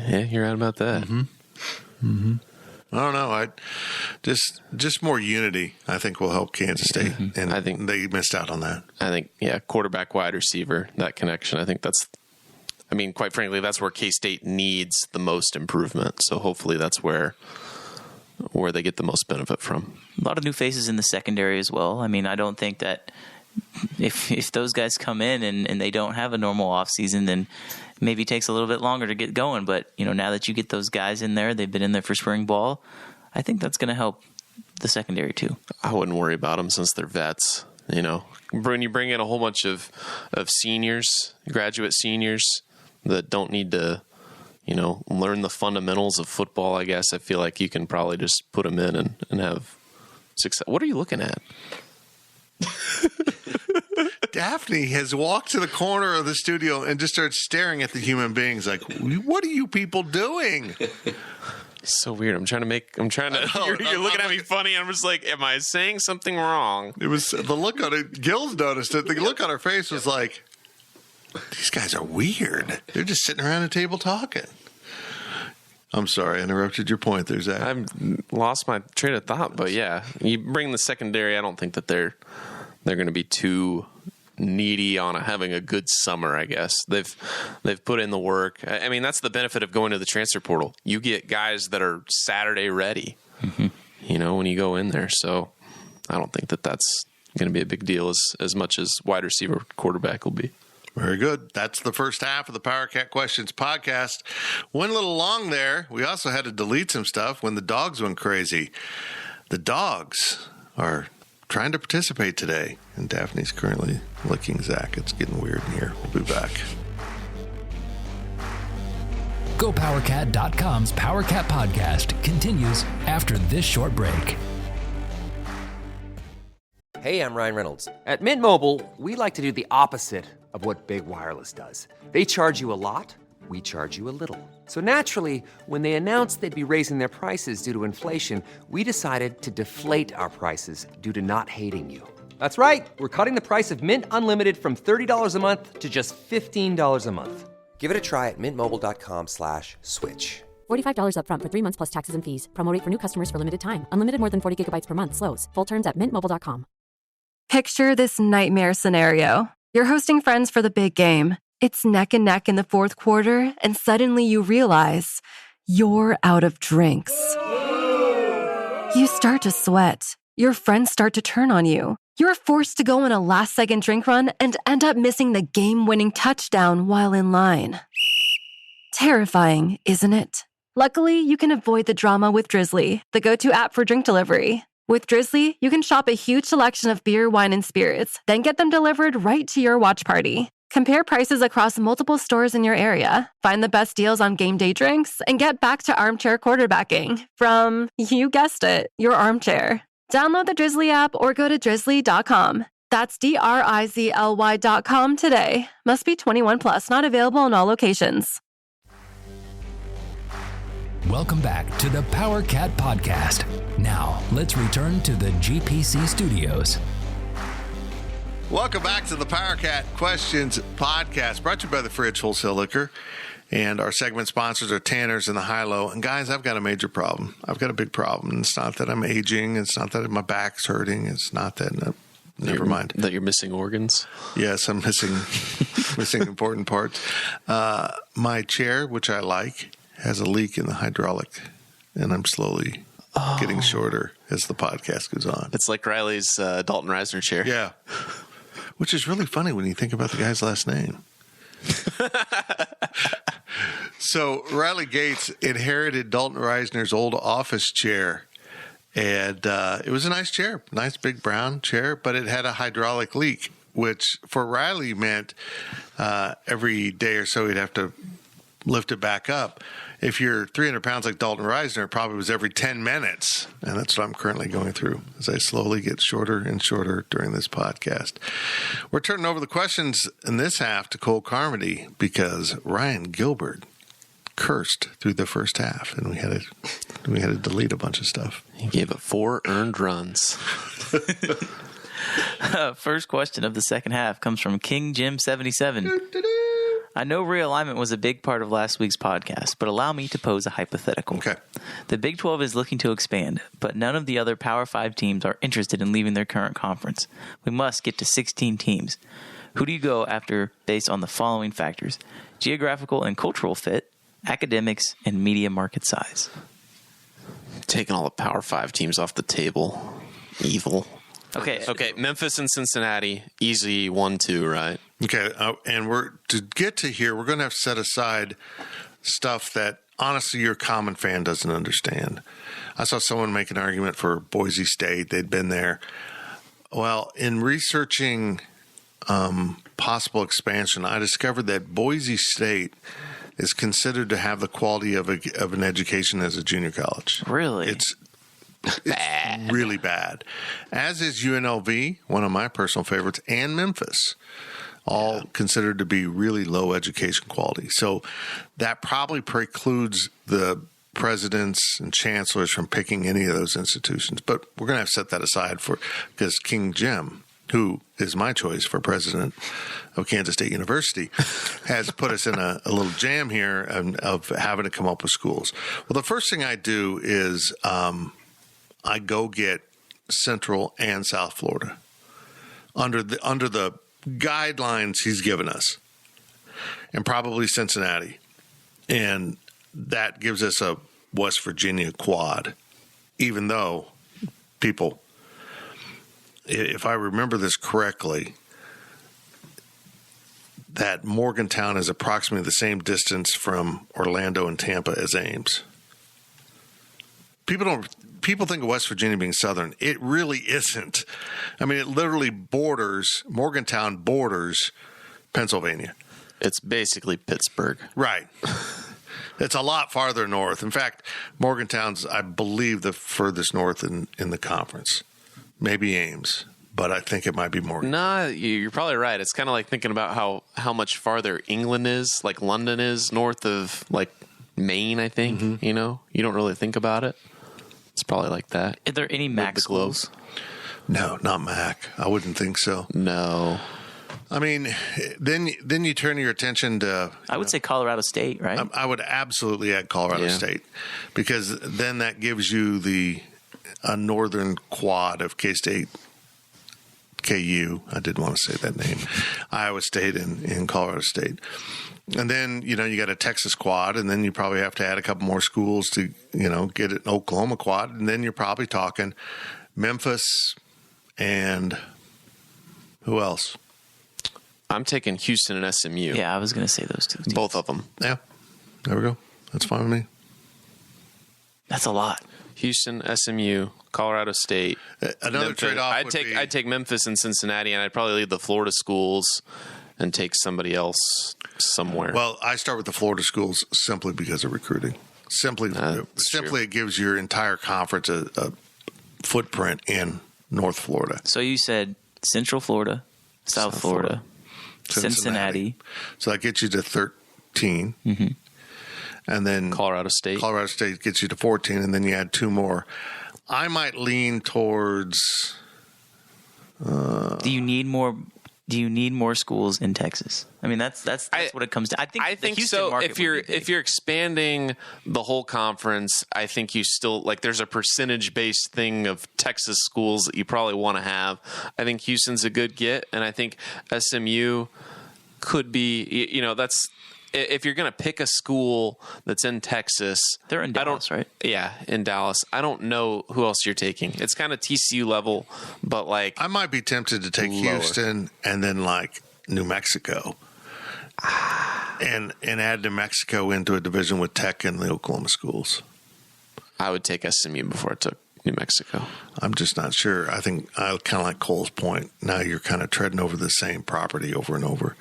Yeah, you're right about that. I don't know. Just more unity, I think, will help Kansas State. And I think they missed out on that. I think, quarterback, wide receiver, that connection. I think quite frankly, that's where K-State needs the most improvement. So hopefully that's where they get the most benefit from. A lot of new faces in the secondary as well. I mean, I don't think that if those guys come in and they don't have a normal offseason, then maybe it takes a little bit longer to get going. But, now that you get those guys in there, they've been in there for spring ball, I think that's going to help the secondary too. I wouldn't worry about them since they're vets. When you bring in a whole bunch of seniors, graduate seniors that don't need to, learn the fundamentals of football, I guess, I feel like you can probably just put them in and have success. What are you looking at? Daphne has walked to the corner of the studio and just started staring at the human beings like, what are you people doing? It's so weird. You're looking at me funny. I'm just like, am I saying something wrong? It was the look on it. Gil's noticed it. The look on her face was like, these guys are weird. They're just sitting around a table talking. I'm sorry, I interrupted your point there, Zach. I've lost my train of thought, but yeah, you bring the secondary. I don't think that they're going to be too needy on having a good summer. I guess they've put in the work. I mean, that's the benefit of going to the transfer portal. You get guys that are Saturday ready. Mm-hmm. When you go in there. So I don't think that that's going to be a big deal as much as wide receiver, quarterback will be. Very good. That's the first half of the Power Cat Questions podcast. Went a little long there. We also had to delete some stuff when the dogs went crazy. The dogs are trying to participate today, and Daphne's currently licking Zach. It's getting weird in here. We'll be back. GoPowerCat.com's Power Cat podcast continues after this short break. Hey, I'm Ryan Reynolds. At Mint Mobile, we like to do the opposite of what Big Wireless does. They charge you a lot, we charge you a little. So naturally, when they announced they'd be raising their prices due to inflation, we decided to deflate our prices due to not hating you. That's right. We're cutting the price of Mint Unlimited from $30 a month to just $15 a month. Give it a try at mintmobile.com/switch. $45 up front for 3 months plus taxes and fees. Promo rate for new customers for limited time. Unlimited more than 40 gigabytes per month slows. Full terms at mintmobile.com. Picture this nightmare scenario. You're hosting friends for the big game. It's neck and neck in the fourth quarter, and suddenly you realize you're out of drinks. You start to sweat. Your friends start to turn on you. You're forced to go on a last-second drink run and end up missing the game-winning touchdown while in line. Terrifying, isn't it? Luckily, you can avoid the drama with Drizzly, the go-to app for drink delivery. With Drizzly, you can shop a huge selection of beer, wine, and spirits, then get them delivered right to your watch party. Compare prices across multiple stores in your area, find the best deals on game day drinks, and get back to armchair quarterbacking from, you guessed it, your armchair. Download the Drizzly app or go to drizzly.com. That's DRIZLY.com today. Must be 21 plus, not available in all locations. Welcome back to the Power Cat podcast. Now, let's return to the GPC studios. Welcome back to the Power Cat Questions podcast, brought to you by the Fridge Wholesale Liquor. And our segment sponsors are Tanner's and the High-Low. And guys, I've got a major problem. I've got a big problem. It's not that I'm aging. It's not that my back's hurting. It's not that... Never mind. That you're missing organs? Yes, I'm missing important parts. My chair, which I like, has a leak in the hydraulic, and I'm slowly getting shorter as the podcast goes on. It's like Riley's Dalton Reisner chair. Yeah. Which is really funny when you think about the guy's last name. So Riley Gates inherited Dalton Reisner's old office chair, and it was a nice chair, nice big brown chair, but it had a hydraulic leak, which for Riley meant every day or so he'd have to lift it back up. If you're 300 pounds like Dalton Reisner, it probably was every 10 minutes. And that's what I'm currently going through as I slowly get shorter and shorter during this podcast. We're turning over the questions in this half to Cole Carmody because Ryan Gilbert cursed through the first half, and we had to delete a bunch of stuff. He gave it 4 earned runs. First question of the second half comes from King Jim 77. I know realignment was a big part of last week's podcast, but allow me to pose a hypothetical. Okay. The Big 12 is looking to expand, but none of the other Power 5 teams are interested in leaving their current conference. We must get to 16 teams. Who do you go after based on the following factors? Geographical and cultural fit, academics, and media market size. Taking all the Power 5 teams off the table. Evil. Okay. Memphis and Cincinnati, easy 1-2, right? Okay, and to get to here, we're going to have to set aside stuff that, honestly, your common fan doesn't understand. I saw someone make an argument for Boise State. They'd been there. Well, in researching possible expansion, I discovered that Boise State is considered to have the quality of an education as a junior college. Really? It's really bad. As is UNLV, one of my personal favorites, and Memphis, all considered to be really low education quality. So that probably precludes the presidents and chancellors from picking any of those institutions. But we're going to have to set that aside because King Jim who is my choice for president of Kansas State University, has put us in a little jam here of having to come up with schools. Well, the first thing I do is I go get Central and South Florida under the guidelines he's given us, and probably Cincinnati. And that gives us a West Virginia quad, even though people, if I remember this correctly, that Morgantown is approximately the same distance from Orlando and Tampa as Ames. People think of West Virginia being southern. It really isn't. I mean, it literally Morgantown borders Pennsylvania. It's basically Pittsburgh. Right. It's a lot farther north. In fact, Morgantown's, I believe, the furthest north in the conference. Maybe Ames, but I think it might be Morgantown. Nah, you're probably right. It's kind of like thinking about how much farther England is, like London is, north of like Maine, I think. Mm-hmm. You know? You don't really think about it. It's probably like that. Are there any MAC schools? No, not MAC. I wouldn't think so. No. I mean, then you turn your attention to... I would say Colorado State, right? I would absolutely add Colorado State, because then that gives you a northern quad of K-State, KU. I didn't want to say that name. Iowa State and Colorado State. And then, you got a Texas quad, and then you probably have to add a couple more schools to, get an Oklahoma quad. And then you're probably talking Memphis and who else? I'm taking Houston and SMU. Yeah, I was going to say those two teams. Both of them. Yeah. There we go. That's fine with me. That's a lot. Houston, SMU, Colorado State. Another Memphis. trade-off I'd take Memphis and Cincinnati, and I'd probably leave the Florida schools and take somebody else somewhere. Well, I start with the Florida schools simply because of recruiting. Simply, it gives your entire conference a footprint in North Florida. So you said Central Florida, South Florida. Cincinnati. So that gets you to 13. Mm-hmm. And then Colorado State gets you to 14, and then you add two more. I might lean towards... Do you need more schools in Texas? I mean, that's what it comes to. I think so. If you're expanding the whole conference, I think you still there's a percentage based thing of Texas schools that you probably want to have. I think Houston's a good get, and I think SMU could be. That's if you're going to pick a school that's in Texas. They're in Dallas, right? Yeah, in Dallas. I don't know who else you're taking. It's kind of TCU level, but I might be tempted to take lower. Houston and then New Mexico. And add New Mexico into a division with Tech and the Oklahoma schools. I would take SMU before I took New Mexico. I'm just not sure. I think I kind of like Cole's point. Now you're kind of treading over the same property over and over.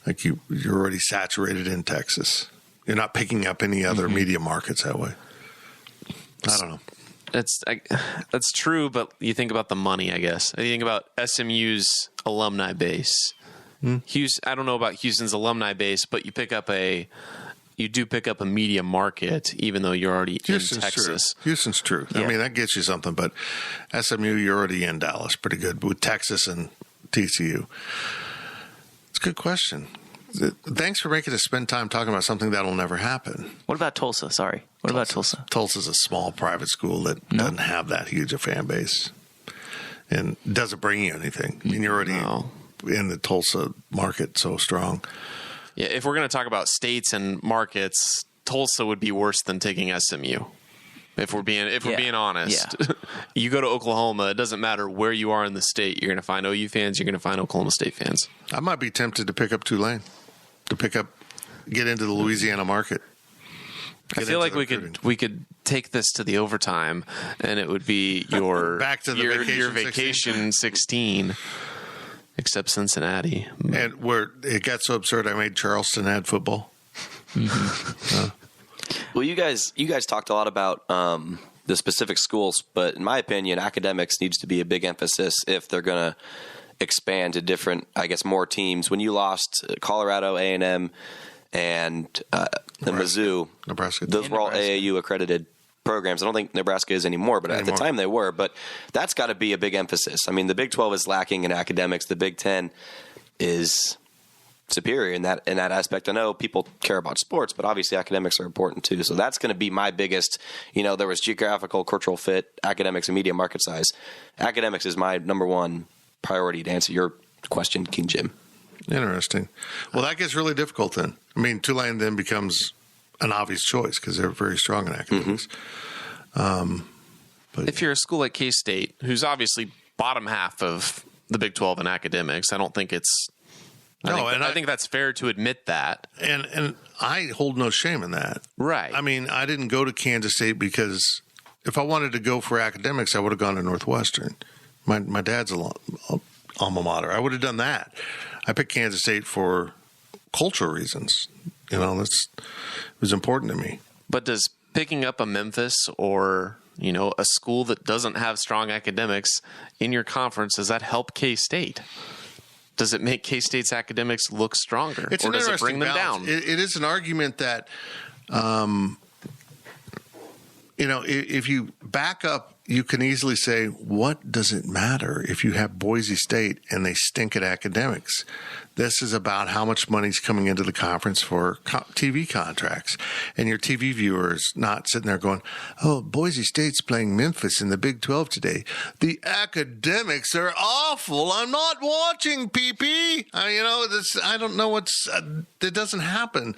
Like you're already saturated in Texas. You're not picking up any other media markets that way. I don't know. That's true, but you think about the money, I guess. You think about SMU's alumni base. Houston, I don't know about Houston's alumni base, but you do pick up a media market, even though you're already in Texas. Houston's true. Yeah. I mean, that gets you something, but SMU, you're already in Dallas pretty good with Texas and TCU. It's a good question. Thanks for making us spend time talking about something that'll never happen. What about Tulsa? Sorry. What about Tulsa? Tulsa's a small private school that doesn't have that huge a fan base and doesn't bring you anything. I mean, you're already in the Tulsa market so strong. Yeah, if we're going to talk about states and markets, Tulsa would be worse than taking SMU. If we're being honest, you go to Oklahoma, it doesn't matter where you are in the state. You're going to find OU fans. You're going to find Oklahoma State fans. I might be tempted to pick up Tulane, get into the Louisiana market. I feel like we could take this to the overtime, and it would be your back to the your vacation 16. Except Cincinnati, and where it got so absurd, I made Charleston add football. Well, you guys talked a lot about the specific schools, but in my opinion, academics needs to be a big emphasis if they're going to expand to different, more teams. When you lost Colorado, A&M, and the Mizzou, Nebraska, those were all AAU accredited programs. I don't think Nebraska is anymore, but at the time they were. But that's got to be a big emphasis. I mean, the Big 12 is lacking in academics. The Big 10 is superior in that aspect. I know people care about sports, but obviously academics are important too. So that's going to be my biggest, there was geographical, cultural fit, academics, and media market size. Academics is my number one priority to answer your question, King Jim. Interesting. Well, that gets really difficult then. I mean, Tulane then becomes an obvious choice because they're very strong in academics. But if you're a school like K-State, who's obviously bottom half of the Big 12 in academics, I don't think it's I think that's fair to admit that. And I hold no shame in that. Right. I mean, I didn't go to Kansas State because if I wanted to go for academics, I would have gone to Northwestern. My dad's alma mater. I would have done that. I picked Kansas State for cultural reasons. It was important to me. But does picking up a Memphis or, a school that doesn't have strong academics in your conference, does that help K-State? Does it make K-State's academics look stronger, or does it bring them down? It is an argument that, if you back up, you can easily say, what does it matter if you have Boise State and they stink at academics? This is about how much money's coming into the conference for TV contracts. And your TV viewers not sitting there going, oh, Boise State's playing Memphis in the Big 12 today. The academics are awful. I'm not watching, PP. I don't know that doesn't happen.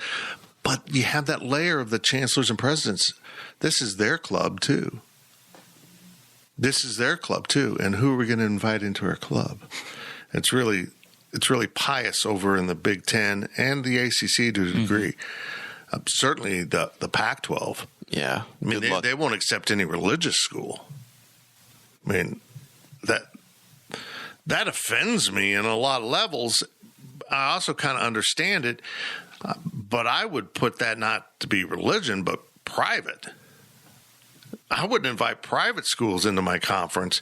But you have that layer of the chancellors and presidents. This is their club, too. And who are we going to invite into our club? It's really pious over in the Big Ten and the ACC to a degree. Certainly the Pac-12. Yeah. I mean, they won't accept any religious school. I mean, that offends me in a lot of levels. I also kind of understand it, but I would put that not to be religion, but private. I wouldn't invite private schools into my conference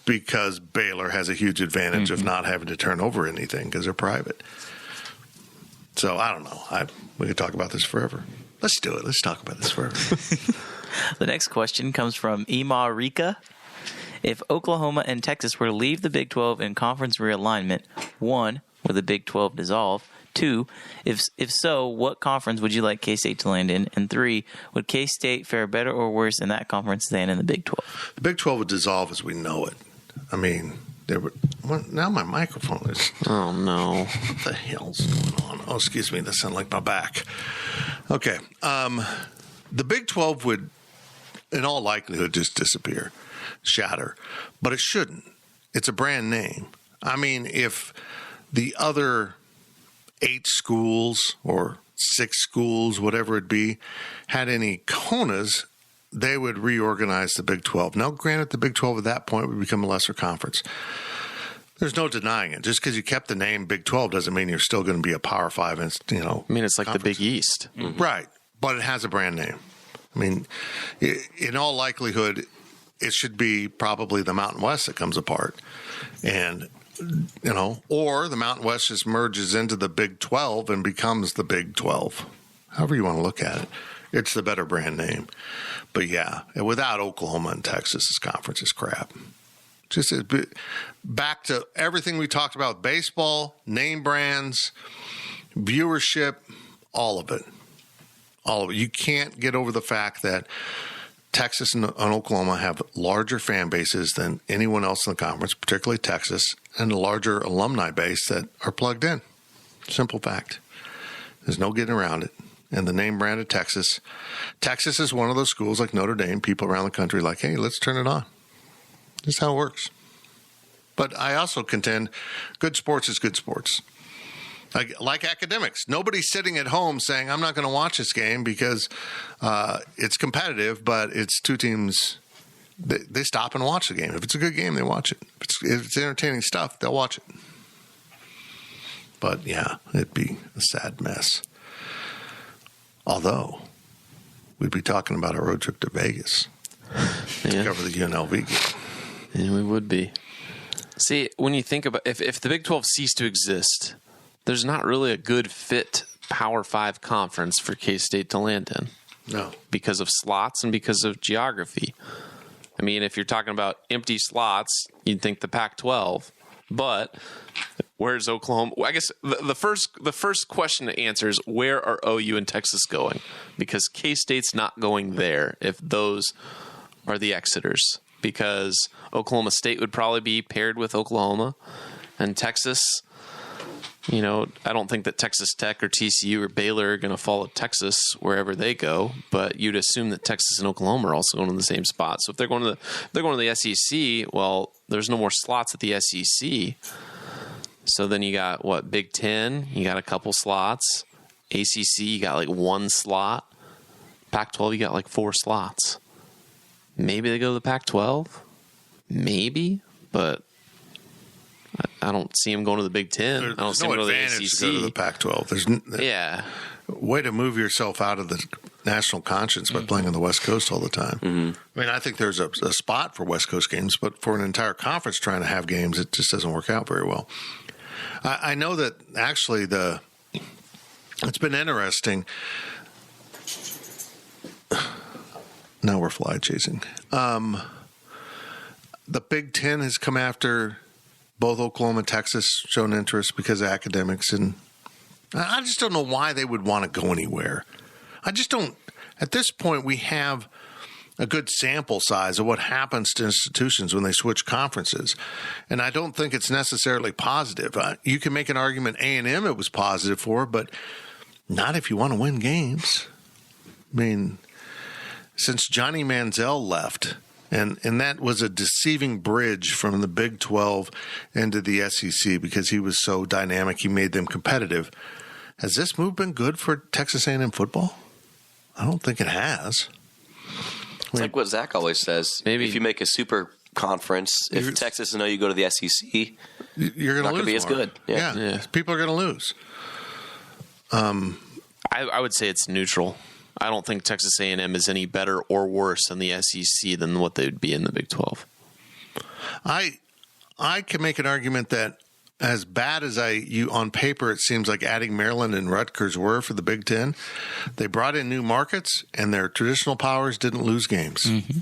because Baylor has a huge advantage of not having to turn over anything because they're private. So I don't know. We could talk about this forever. Let's do it. Let's talk about this forever. The next question comes from Ima Rika. If Oklahoma and Texas were to leave the Big 12 in conference realignment, 1, would the Big 12 dissolve? 2, if so, what conference would you like K-State to land in? And 3, would K-State fare better or worse in that conference than in the Big 12? The Big 12 would dissolve as we know it. I mean, now my microphone is... Oh, no. What the hell's going on? Oh, excuse me. That sounded like my back. Okay. The Big 12 would, in all likelihood, just disappear, shatter. But it shouldn't. It's a brand name. I mean, if the other 8 schools or 6 schools, whatever it be, had any CONAs, they would reorganize the Big 12. Now, granted, the Big 12 at that point would become a lesser conference. There's no denying it. Just because you kept the name Big 12 doesn't mean you're still going to be a Power 5, I mean, it's like conference. the Big East. Mm-hmm. Right. But it has a brand name. I mean, in all likelihood, it should be probably the Mountain West that comes apart. And or the Mountain West just merges into the Big 12 and becomes the Big 12. However you want to look at it. It's the better brand name. But yeah, without Oklahoma and Texas, this conference is crap. Just back to everything we talked about, baseball, name brands, viewership, all of it. All of it. You can't get over the fact that Texas and Oklahoma have larger fan bases than anyone else in the conference, particularly Texas, and a larger alumni base that are plugged in. Simple fact. There's no getting around it. And the name brand of Texas is one of those schools like Notre Dame, people around the country like, hey, let's turn it on. That's how it works. But I also contend good sports is good sports. Like academics. Nobody's sitting at home saying, I'm not going to watch this game because it's competitive, but it's 2 teams. They stop and watch the game. If it's a good game, they watch it. If it's entertaining stuff, they'll watch it. But, yeah, it'd be a sad mess. Although, we'd be talking about a road trip to Vegas to cover the UNLV game. Yeah, we would be. See, when you think about if the Big 12 ceased to exist, there's not really a good fit Power 5 conference for K-State to land in. No. Because of slots and because of geography. I mean, if you're talking about empty slots, you'd think the Pac-12. But where's Oklahoma? Well, I guess the first question to answer is, where are OU and Texas going? Because K-State's not going there if those are the Exeters. Because Oklahoma State would probably be paired with Oklahoma. And Texas, I don't think that Texas Tech or TCU or Baylor are going to follow Texas wherever they go. But you'd assume that Texas and Oklahoma are also going to the same spot. So if they're going to the SEC, well, there's no more slots at the SEC. So then you got Big Ten, you got a couple slots. ACC, you got like one slot. Pac-12, you got like 4 slots. Maybe they go to the Pac-12. Maybe, but I don't see them going to the Big Ten. I don't see them going to the ACC. To go to the Pac-12. Yeah. Way to move yourself out of the national conscience by playing on the West Coast all the time. I mean, I think there's a spot for West Coast games, but for an entire conference trying to have games, it just doesn't work out very well. I know that actually it's been interesting. Now we're fly chasing. The Big Ten has come after both Oklahoma and Texas, shown interest because of academics, and I just don't know why they would want to go anywhere. I just don't. At this point, we have a good sample size of what happens to institutions when they switch conferences, and I don't think it's necessarily positive. You can make an argument A&M it was positive for, but not if you want to win games. I mean, since Johnny Manziel left, and that was a deceiving bridge from the Big 12 into the SEC because he was so dynamic, he made them competitive. Has this move been good for Texas A&M football? I don't think it has. It's like what Zach always says. Maybe if you make a super conference, if Texas and OU go to the SEC, you're not going to be as good. Yeah. People are going to lose. I would say it's neutral. I don't think Texas A&M is any better or worse in the SEC than what they would be in the Big 12. I can make an argument that as bad as on paper, it seems like adding Maryland and Rutgers were for the Big Ten, they brought in new markets and their traditional powers didn't lose games. Mm-hmm.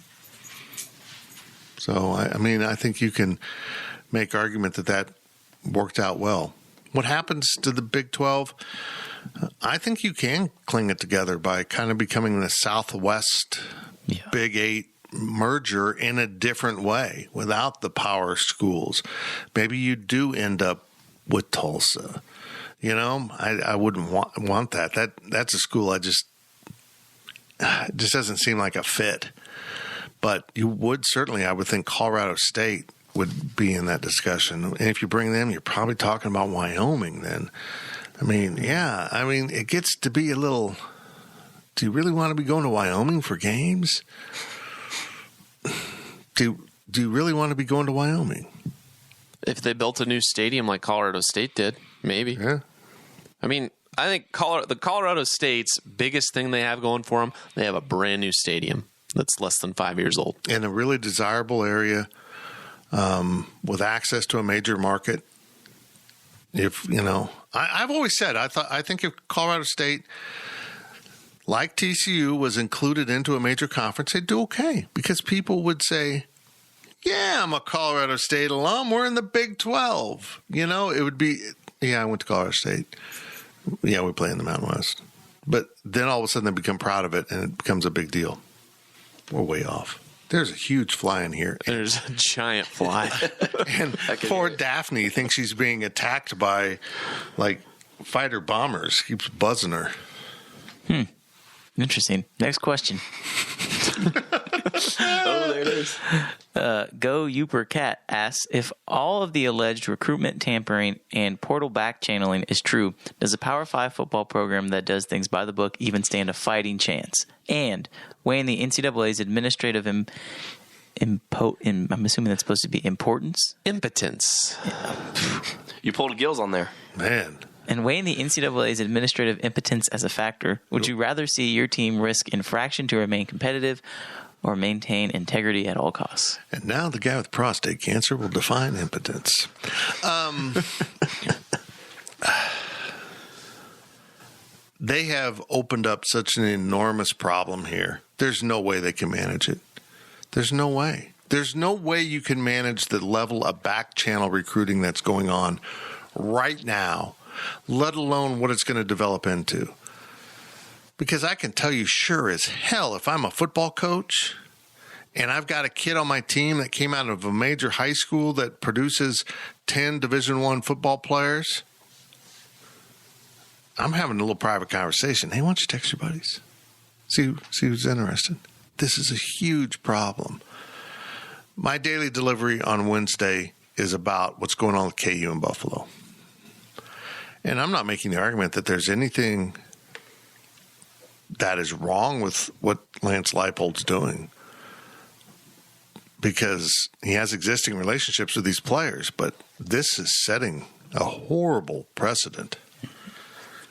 So, I think you can make argument that worked out well. What happens to the Big 12? I think you can cling it together by kind of becoming the Southwest Big 8 merger in a different way without the power schools. Maybe you do end up with Tulsa. I wouldn't want that. That's a school it just doesn't seem like a fit. But you would certainly, I would think Colorado State would be in that discussion. And if you bring them, you're probably talking about Wyoming then. It gets to be a little, do you really want to be going to Wyoming for games? Do you really want to be going to Wyoming? If they built a new stadium like Colorado State did, maybe. Yeah. I think the Colorado State's biggest thing they have going for them, they have a brand new stadium that's less than 5 years old. In a really desirable area with access to a major market. I've always said, I think if Colorado State, like TCU, was included into a major conference, they'd do okay because people would say, yeah, I'm a Colorado State alum. We're in the Big 12. It would be, I went to Colorado State. Yeah, we play in the Mountain West. But then all of a sudden they become proud of it and it becomes a big deal. We're way off. There's a huge fly in here. There's a giant fly. And poor Daphne thinks she's being attacked by, fighter bombers. Keeps buzzing her. Interesting. Next question. There it is. Go Uper Cat asks, if all of the alleged recruitment tampering and portal back channeling is true, does a Power 5 football program that does things by the book even stand a fighting chance? And weighing the NCAA's administrative I'm assuming that's supposed to be importance? Impotence. You pulled Gills on there. Man. And weighing the NCAA's administrative impotence as a factor, would you rather see your team risk infraction to remain competitive or maintain integrity at all costs? And now the guy with prostate cancer will define impotence. They have opened up such an enormous problem here. There's no way they can manage it. There's no way. There's no way you can manage the level of back channel recruiting that's going on right now, let alone what it's going to develop into. Because I can tell you sure as hell, if I'm a football coach and I've got a kid on my team that came out of a major high school that produces 10 Division I football players, I'm having a little private conversation. Hey, why don't you text your buddies? See who's interested. This is a huge problem. My daily delivery on Wednesday is about what's going on with KU in Buffalo. And I'm not making the argument that there's anything that is wrong with what Lance Leipold's doing, because he has existing relationships with these players, but this is setting a horrible precedent.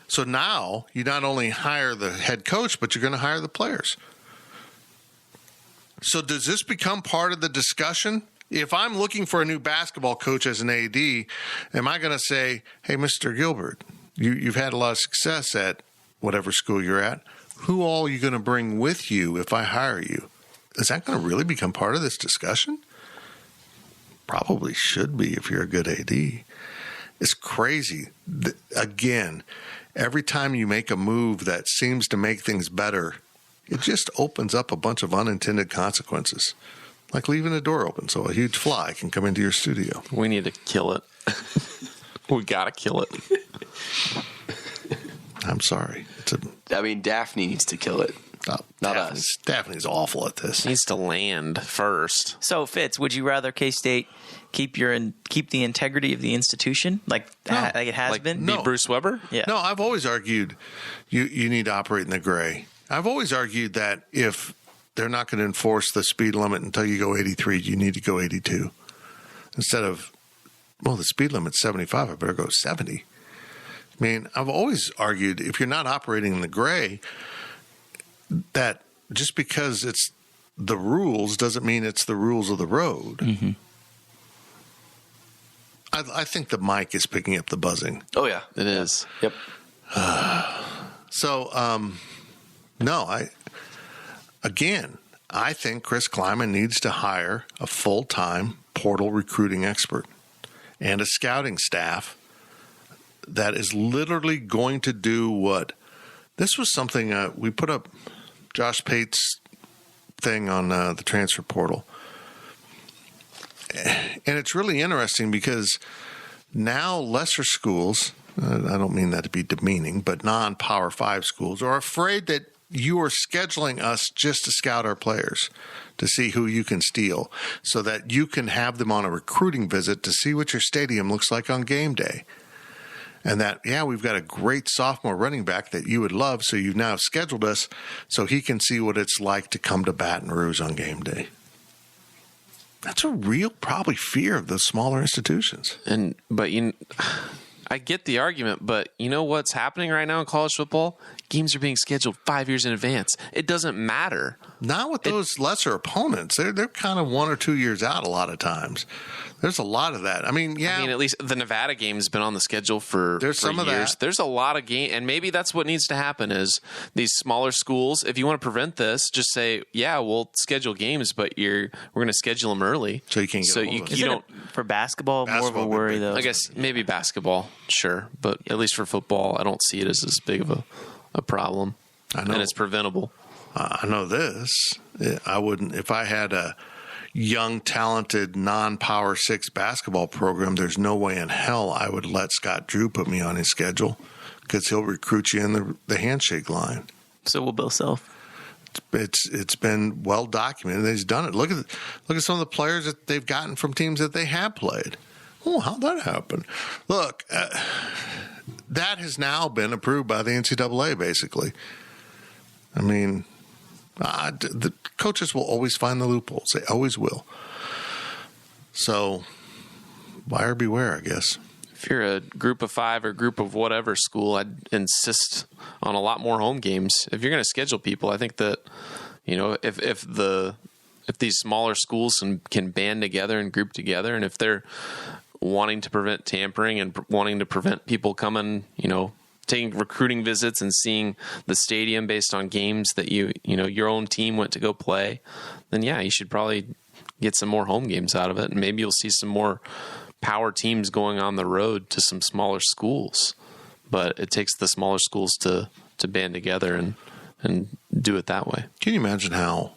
So now you not only hire the head coach, but you're going to hire the players. So does this become part of the discussion? If I'm looking for a new basketball coach as an AD, am I going to say, hey, Mr. Gilbert, you've had a lot of success at whatever school you're at. Who all are you going to bring with you if I hire you? Is that going to really become part of this discussion? Probably should be if you're a good AD. It's crazy. Again, every time you make a move that seems to make things better, it just opens up a bunch of unintended consequences. Like leaving a door open so a huge fly can come into your studio. We need to kill it. We got to kill it. I'm sorry. Daphne needs to kill it. Not us. Daphne's awful at this. Needs to land first. So, Fitz, would you rather K-State keep the integrity of the institution like it has been? Be Bruce Weber? Yeah. No, I've always argued you need to operate in the gray. I've always argued that if they're not going to enforce the speed limit until you go 83, you need to go 82. Instead of, the speed limit's 75, I better go 70. I mean, I've always argued if you're not operating in the gray, that just because it's the rules doesn't mean it's the rules of the road. Mm-hmm. I think the mic is picking up the buzzing. Oh, yeah, it is. Yep. I think Chris Kleiman needs to hire a full-time portal recruiting expert and a scouting staff that is literally going to do what? This was something we put up Josh Pate's thing on the transfer portal. And it's really interesting because now lesser schools, I don't mean that to be demeaning, but non-Power 5 schools are afraid that you are scheduling us just to scout our players, to see who you can steal, so that you can have them on a recruiting visit to see what your stadium looks like on game day. And that, we've got a great sophomore running back that you would love, so you've now scheduled us so he can see what it's like to come to Baton Rouge on game day. That's a real, probably, fear of those smaller institutions. I get the argument, but you know what's happening right now in college football? Games are being scheduled 5 years in advance. It doesn't matter. Not with those lesser opponents. They're kind of 1 or 2 years out a lot of times. There's a lot of that. I mean, at least the Nevada game has been on the schedule for some years. Of that. There's a lot of game, and maybe that's what needs to happen is these smaller schools, if you want to prevent this, just say, we'll schedule games, but we're going to schedule them early. So you can't get you don't. For basketball, more of a worry, though. I guess maybe basketball, sure. But at least for football, I don't see it as big of a problem. I know. And it's preventable. I know this. I wouldn't, if I had a young, talented, non-Power 6 basketball program, there's no way in hell I would let Scott Drew put me on his schedule, because he'll recruit you in the handshake line. So will Bill Self. It's been well documented. He's done it. Look at some of the players that they've gotten from teams that they have played. Oh, how'd that happen? Look, that has now been approved by the NCAA, basically. I mean, the coaches will always find the loopholes. They always will. So, buyer beware, I guess. If you're a group of 5 or group of whatever school, I'd insist on a lot more home games. If you're going to schedule people, I think that, if these smaller schools can band together and group together, and if they're wanting to prevent tampering and wanting to prevent people coming, taking recruiting visits and seeing the stadium based on games that your own team went to go play, then yeah, you should probably get some more home games out of it. And maybe you'll see some more power teams going on the road to some smaller schools. But it takes the smaller schools to band together and do it that way. Can you imagine how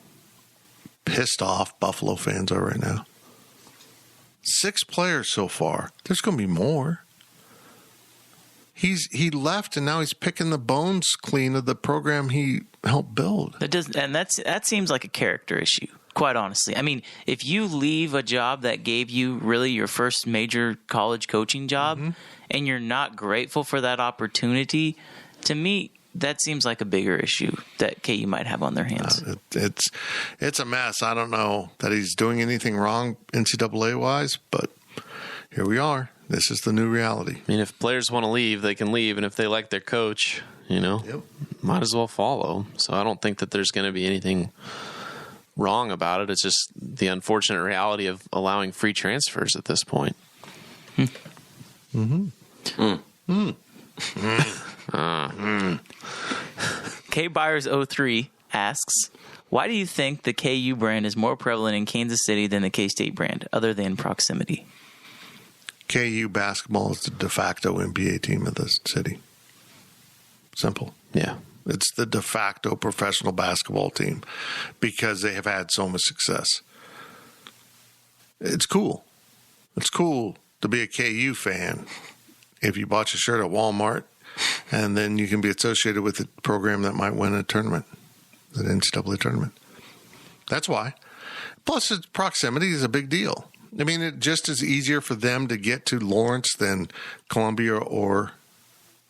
pissed off Buffalo fans are right now? 6 players so far. There's going to be more. He left, and now he's picking the bones clean of the program he helped build. That seems like a character issue, quite honestly. I mean, if you leave a job that gave you really your first major college coaching job, and you're not grateful for that opportunity, to me, that seems like a bigger issue that KU might have on their hands. It's a mess. I don't know that he's doing anything wrong NCAA-wise, but here we are. This is the new reality. I mean, if players want to leave, they can leave, and if they like their coach, might as well follow. So I don't think that there's going to be anything wrong about it. It's just the unfortunate reality of allowing free transfers at this point. K Byers 03 asks, why do you think the KU brand is more prevalent in Kansas City than the K-State brand, other than proximity? KU basketball is the de facto NBA team of the city. Simple. Yeah. It's the de facto professional basketball team because they have had so much success. It's cool. It's cool to be a KU fan if you bought your shirt at Walmart, and then you can be associated with a program that might win a tournament, the NCAA tournament. That's why. Plus, its proximity is a big deal. I mean, it just is easier for them to get to Lawrence than Columbia or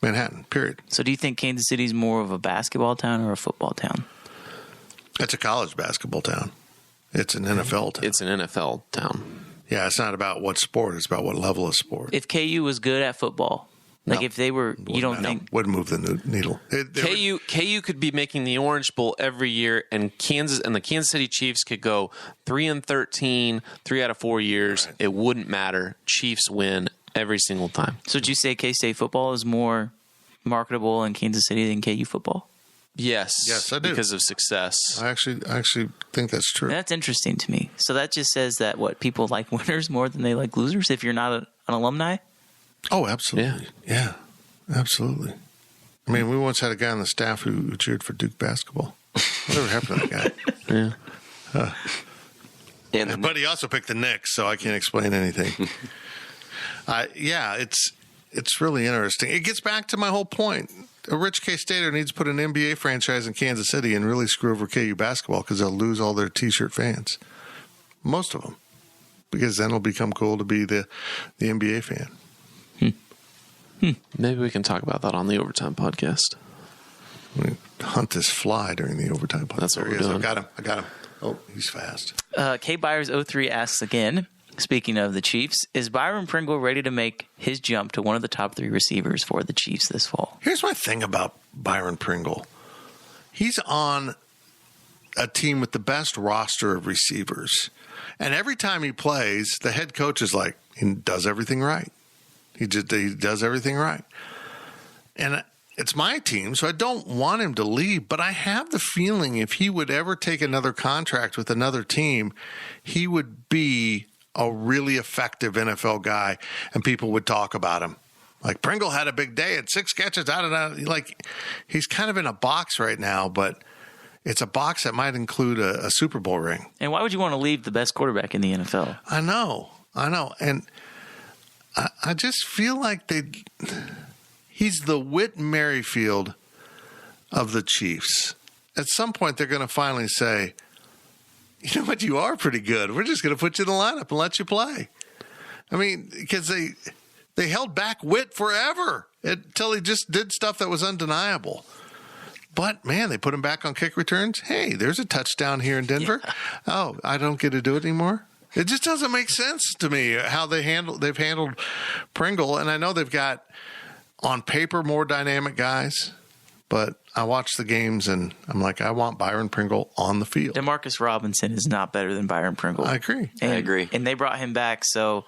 Manhattan, period. So do you think Kansas City is more of a basketball town or a football town? It's a college basketball town. It's an NFL town. It's an NFL town. Yeah, it's not about what sport. It's about what level of sport. If KU was good at football, if they were, you don't think... Wouldn't move the needle. KU could be making the Orange Bowl every year, and the Kansas City Chiefs could go 3-13, 3 out of 4 years. Right. It wouldn't matter. Chiefs win every single time. So did you say K-State football is more marketable in Kansas City than KU football? Yes, I do. Because of success. I actually think that's true. That's interesting to me. So that just says that people like winners more than they like losers if you're not an alumni? Oh, absolutely. Yeah, absolutely. I mean, we once had a guy on the staff who cheered for Duke basketball. Whatever happened to that guy? Yeah. But he also picked the Knicks, so I can't explain anything. It's really interesting. It gets back to my whole point. A rich K-Stater needs to put an NBA franchise in Kansas City and really screw over KU basketball because they'll lose all their T-shirt fans. Most of them. Because then it'll become cool to be the NBA fan. Maybe we can talk about that on the Overtime podcast. We hunt this fly during the Overtime podcast. That's what we're doing. I got him. Oh, he's fast. K Byers 03 asks again, speaking of the Chiefs, is Byron Pringle ready to make his jump to one of the top 3 receivers for the Chiefs this fall? Here's my thing about Byron Pringle. He's on a team with the best roster of receivers. And every time he plays, the head coach is like, he does everything right. He does everything right. And it's my team, so I don't want him to leave, but I have the feeling if he would ever take another contract with another team, he would be a really effective NFL guy, and people would talk about him. Like, Pringle had a big day, had 6 catches, like, he's kind of in a box right now, but it's a box that might include a Super Bowl ring. And why would you want to leave the best quarterback in the NFL? I know. And I just feel like he's the Whit Merrifield of the Chiefs. At some point, they're going to finally say, you know what, you are pretty good. We're just going to put you in the lineup and let you play. I mean, because they held back Whit forever until he just did stuff that was undeniable. But, man, they put him back on kick returns. Hey, there's a touchdown here in Denver. Yeah. Oh, I don't get to do it anymore? It just doesn't make sense to me how they've handled Pringle. And I know they've got, on paper, more dynamic guys. But I watch the games, and I'm like, I want Byron Pringle on the field. Demarcus Robinson is not better than Byron Pringle. I agree. I agree. And they brought him back. So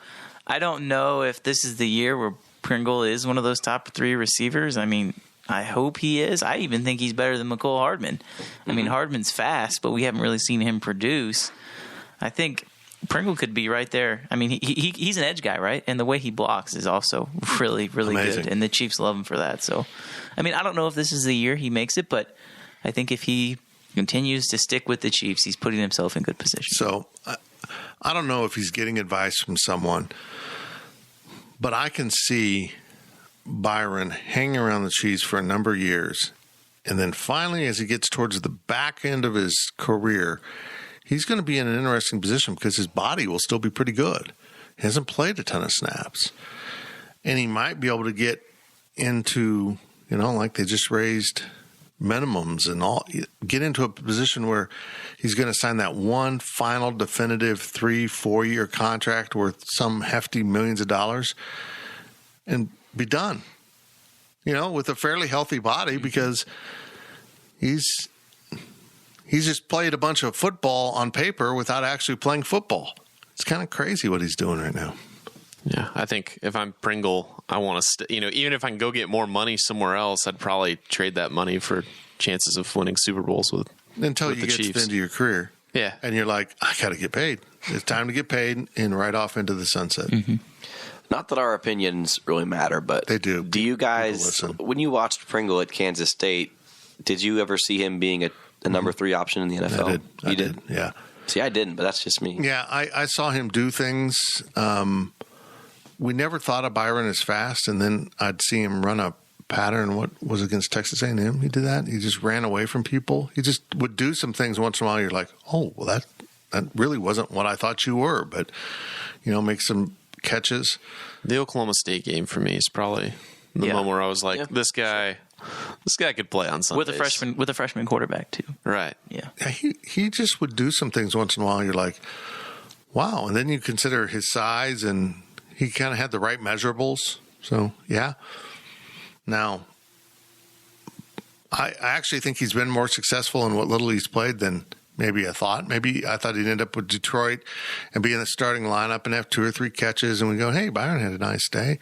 I don't know if this is the year where Pringle is one of those top 3 receivers. I mean, I hope he is. I even think he's better than McCole Hardman. I mean, Hardman's fast, but we haven't really seen him produce. I think Pringle could be right there. I mean, he's an edge guy, right? And the way he blocks is also really, really Amazing. good. And the Chiefs love him for that. So, I mean, I don't know if this is the year he makes it, but I think if he continues to stick with the Chiefs, he's putting himself in good position. So I don't know if he's getting advice from someone, but I can see Byron hanging around the Chiefs for a number of years. And then finally, as he gets towards the back end of his career, he's going to be in an interesting position because his body will still be pretty good. He hasn't played a ton of snaps. And he might be able to get into, like they just raised minimums and all, get into a position where he's going to sign that one final definitive 3-4 year contract worth some hefty millions of dollars and be done, with a fairly healthy body, because he's just played a bunch of football on paper without actually playing football. It's kind of crazy what he's doing right now. Yeah, I think if I'm Pringle, I want to, even if I can go get more money somewhere else, I'd probably trade that money for chances of winning Super Bowls until with you the get to Chiefs. the end of your career. Yeah. And you're like, I got to get paid. It's time to get paid and right off into the sunset. Mm-hmm. Not that our opinions really matter, but they do. Do you guys, when you watched Pringle at Kansas State, did you ever see him being a number 3 option in the NFL? I did. Yeah. See, I didn't, but that's just me. Yeah, I saw him do things. We never thought of Byron as fast, and then I'd see him run a pattern. What was against Texas A&M? He did that. He just ran away from people. He just would do some things once in a while. You're like, oh, well, that really wasn't what I thought you were, but make some catches. The Oklahoma State game for me is probably the moment where I was like, this guy could play on Sundays with a freshman quarterback too. Right. Yeah. He just would do some things once in a while. You're like, wow. And then you consider his size, and he kind of had the right measurables. So, yeah. Now, I actually think he's been more successful in what little he's played than maybe I thought. Maybe I thought he'd end up with Detroit and be in the starting lineup and have 2 or 3 catches, and we go, hey, Byron had a nice day.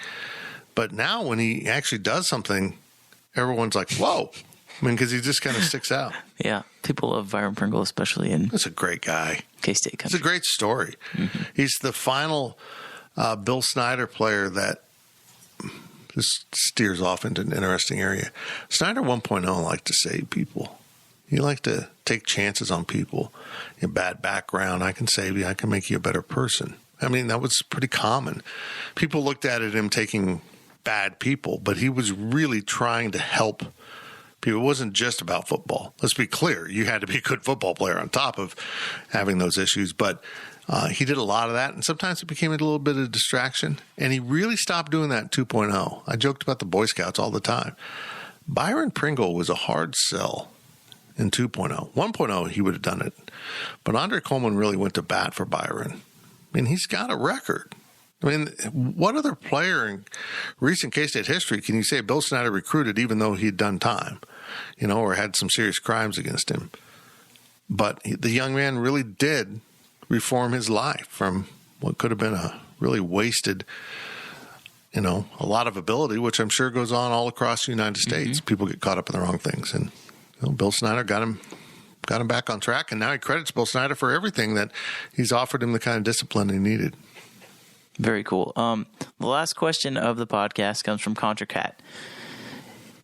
But now when he actually does something, everyone's like, whoa. Because he just kind of sticks out. Yeah. People love Byron Pringle, especially in That's a great guy. K-State country. It's a great story. Mm-hmm. He's the final Bill Snyder player that just steers off into an interesting area. Snyder 1.0 liked to save people. He liked to take chances on people. A bad background, I can save you. I can make you a better person. I mean, that was pretty common. People looked at him taking bad people, but he was really trying to help people. It wasn't just about football. Let's be clear. You had to be a good football player on top of having those issues, but he did a lot of that, and sometimes it became a little bit of a distraction, and he really stopped doing that in 2.0. I joked about the Boy Scouts all the time. Byron Pringle was a hard sell in 2.0. 1.0, he would have done it, but Andre Coleman really went to bat for Byron. I mean, he's got a record. I mean, what other player in recent K-State history can you say Bill Snyder recruited even though he'd done time, or had some serious crimes against him? But the young man really did reform his life from what could have been a really wasted, a lot of ability, which I'm sure goes on all across the United States. Mm-hmm. People get caught up in the wrong things. And Bill Snyder got him back on track, and now he credits Bill Snyder for everything that he's offered him the kind of discipline he needed. Very cool. The last question of the podcast comes from Contra Cat.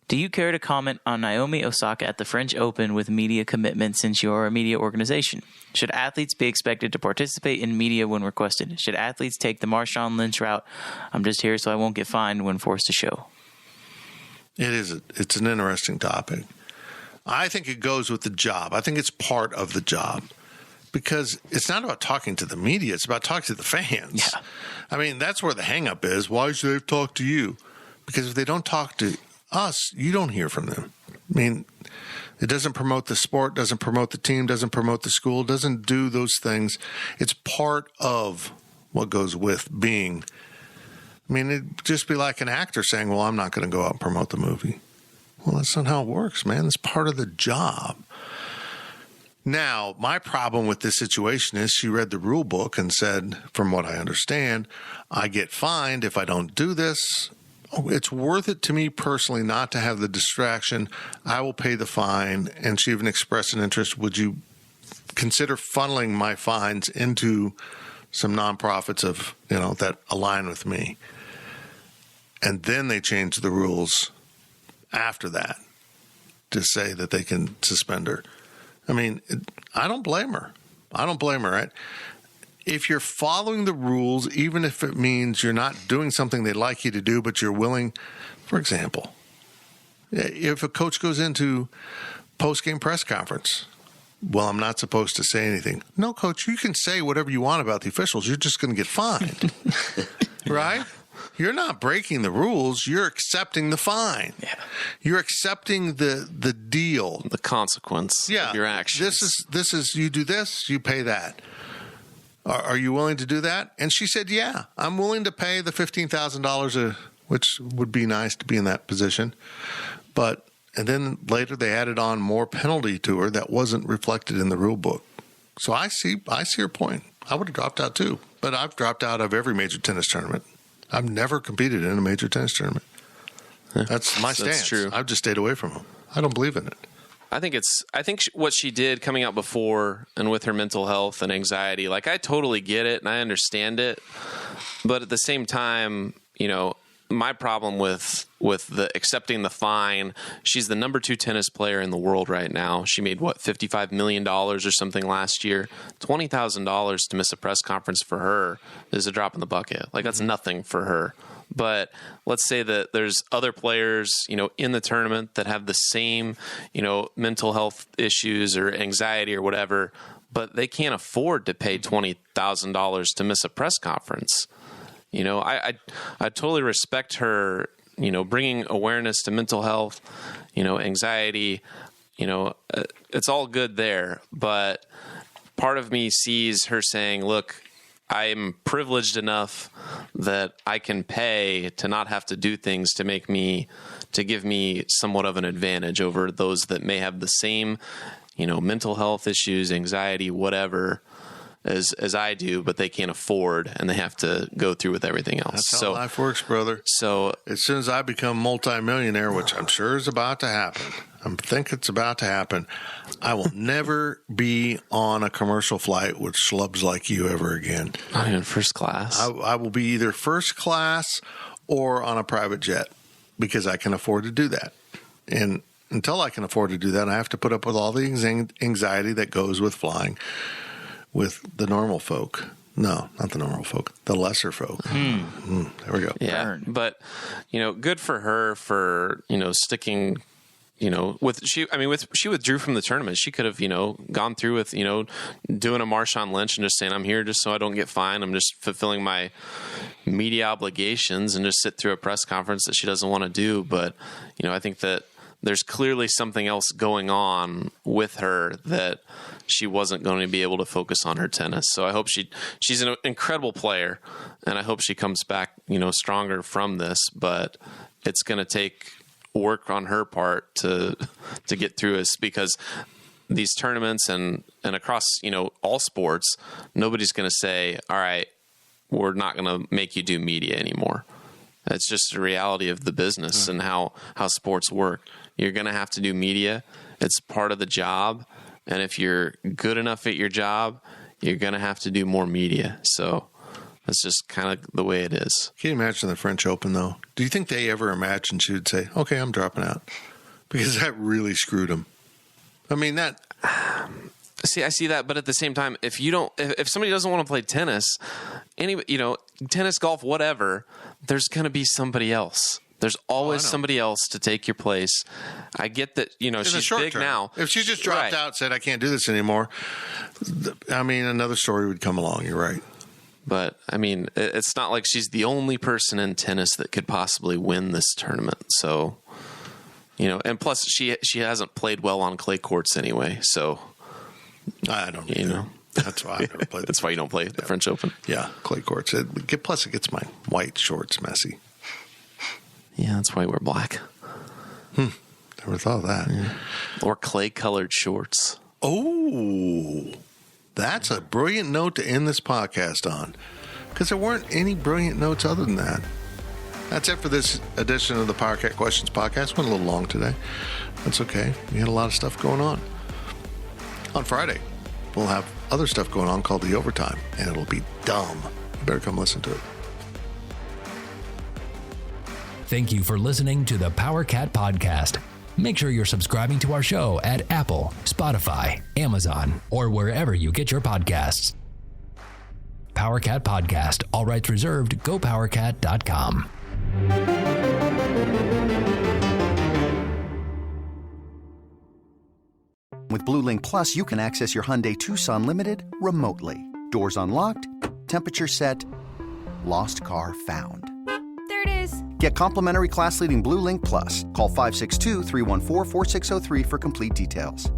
Do you care to comment on Naomi Osaka at the French Open with media commitment, since you are a media organization? Should athletes be expected to participate in media when requested? Should athletes take the Marshawn Lynch route? I'm just here so I won't get fined when forced to show. It's an interesting topic. I think it goes with the job. I think it's part of the job. Because it's not about talking to the media. It's about talking to the fans. Yeah. I mean, that's where the hang-up is. Why should they talk to you? Because if they don't talk to us, you don't hear from them. I mean, it doesn't promote the sport, doesn't promote the team, doesn't promote the school, doesn't do those things. It's part of what goes with being. I mean, it'd just be like an actor saying, well, I'm not going to go out and promote the movie. Well, that's not how it works, man. It's part of the job. Now, my problem with this situation is she read the rule book and said, from what I understand, I get fined if I don't do this. it's worth it to me personally not to have the distraction. I will pay the fine. And she even expressed an interest. Would you consider funneling my fines into some nonprofits of, that align with me? And then they changed the rules after that to say that they can suspend her. I mean, I don't blame her. Right? If you're following the rules, even if it means you're not doing something they'd like you to do, but you're willing, for example, if a coach goes into post-game press conference, well, I'm not supposed to say anything. No, coach, you can say whatever you want about the officials. You're just going to get fined, right? You're not breaking the rules. You're accepting the fine. Yeah. You're accepting the deal, the consequence of your actions. This is you do this, you pay that. Are you willing to do that? And she said, yeah, I'm willing to pay the $15,000, which would be nice to be in that position. And then later they added on more penalty to her that wasn't reflected in the rule book. So I see her point. I would have dropped out too, but I've dropped out of every major tennis tournament. I've never competed in a major tennis tournament. That's my stance. That's true. I've just stayed away from them. I don't believe in it. I think what she did coming out before and with her mental health and anxiety, like I totally get it and I understand it. But at the same time, my problem with the accepting the fine, she's the number 2 tennis player in the world right now. She made $55 million or something last year. $20,000 to miss a press conference for her is a drop in the bucket. Like that's nothing for her. But let's say that there's other players, in the tournament that have the same, mental health issues or anxiety or whatever, but they can't afford to pay $20,000 to miss a press conference. I totally respect her, bringing awareness to mental health, anxiety, it's all good there. But part of me sees her saying, look, I'm privileged enough that I can pay to not have to do things to give me somewhat of an advantage over those that may have the same, mental health issues, anxiety, whatever, as I do, but they can't afford and they have to go through with everything else. That's how life works, brother. So as soon as I become multimillionaire, which I'm sure is about to happen, I think it's about to happen, I will never be on a commercial flight with schlubs like you ever again. Not even first class. I will be either first class or on a private jet because I can afford to do that. And until I can afford to do that, I have to put up with all the anxiety that goes with flying with the normal folk. No, not the normal folk, the lesser folk. There we go. Yeah. But, good for her for, sticking, she withdrew from the tournament. She could have, gone through with, doing a Marshawn Lynch and just saying, I'm here just so I don't get fined. I'm just fulfilling my media obligations and just sit through a press conference that she doesn't want to do. But, I think that there's clearly something else going on with her that she wasn't going to be able to focus on her tennis. So I hope she's an incredible player, and I hope she comes back, stronger from this. But it's going to take work on her part to get through this, because these tournaments and across, all sports, nobody's going to say, all right, we're not going to make you do media anymore. It's just the reality of the business and how sports work. You're going to have to do media. It's part of the job. And if you're good enough at your job, you're going to have to do more media. So that's just kind of the way it is. Can you imagine the French Open, though? Do you think they ever imagined she would say, okay, I'm dropping out? Because that really screwed them. I mean, that... See, I see that, but at the same time, if somebody doesn't want to play tennis, tennis, golf, whatever, there's going to be somebody else. There's always somebody else to take your place. I get that, she's big now. If she just dropped out and said, I can't do this anymore, another story would come along. You're right. But, it's not like she's the only person in tennis that could possibly win this tournament. So, and plus she hasn't played well on clay courts anyway, so... I don't know. That's why I never played. That's why you don't play the French Open. Yeah, clay courts. Plus, it gets my white shorts messy. Yeah, that's why I wear black. Never thought of that. Yeah. Or clay-colored shorts. Oh, that's a brilliant note to end this podcast on, because there weren't any brilliant notes other than that. That's it for this edition of the PowerCat Questions Podcast. Went a little long today. That's okay. We had a lot of stuff going on. On Friday, we'll have other stuff going on called The Overtime, and it'll be dumb. You better come listen to it. Thank you for listening to the PowerCat Podcast. Make sure you're subscribing to our show at Apple, Spotify, Amazon, or wherever you get your podcasts. PowerCat Podcast, all rights reserved, gopowercat.com. With Blue Link Plus, you can access your Hyundai Tucson Limited remotely. Doors unlocked, temperature set, lost car found. There it is. Get complimentary class-leading Blue Link Plus. Call 562-314-4603 for complete details.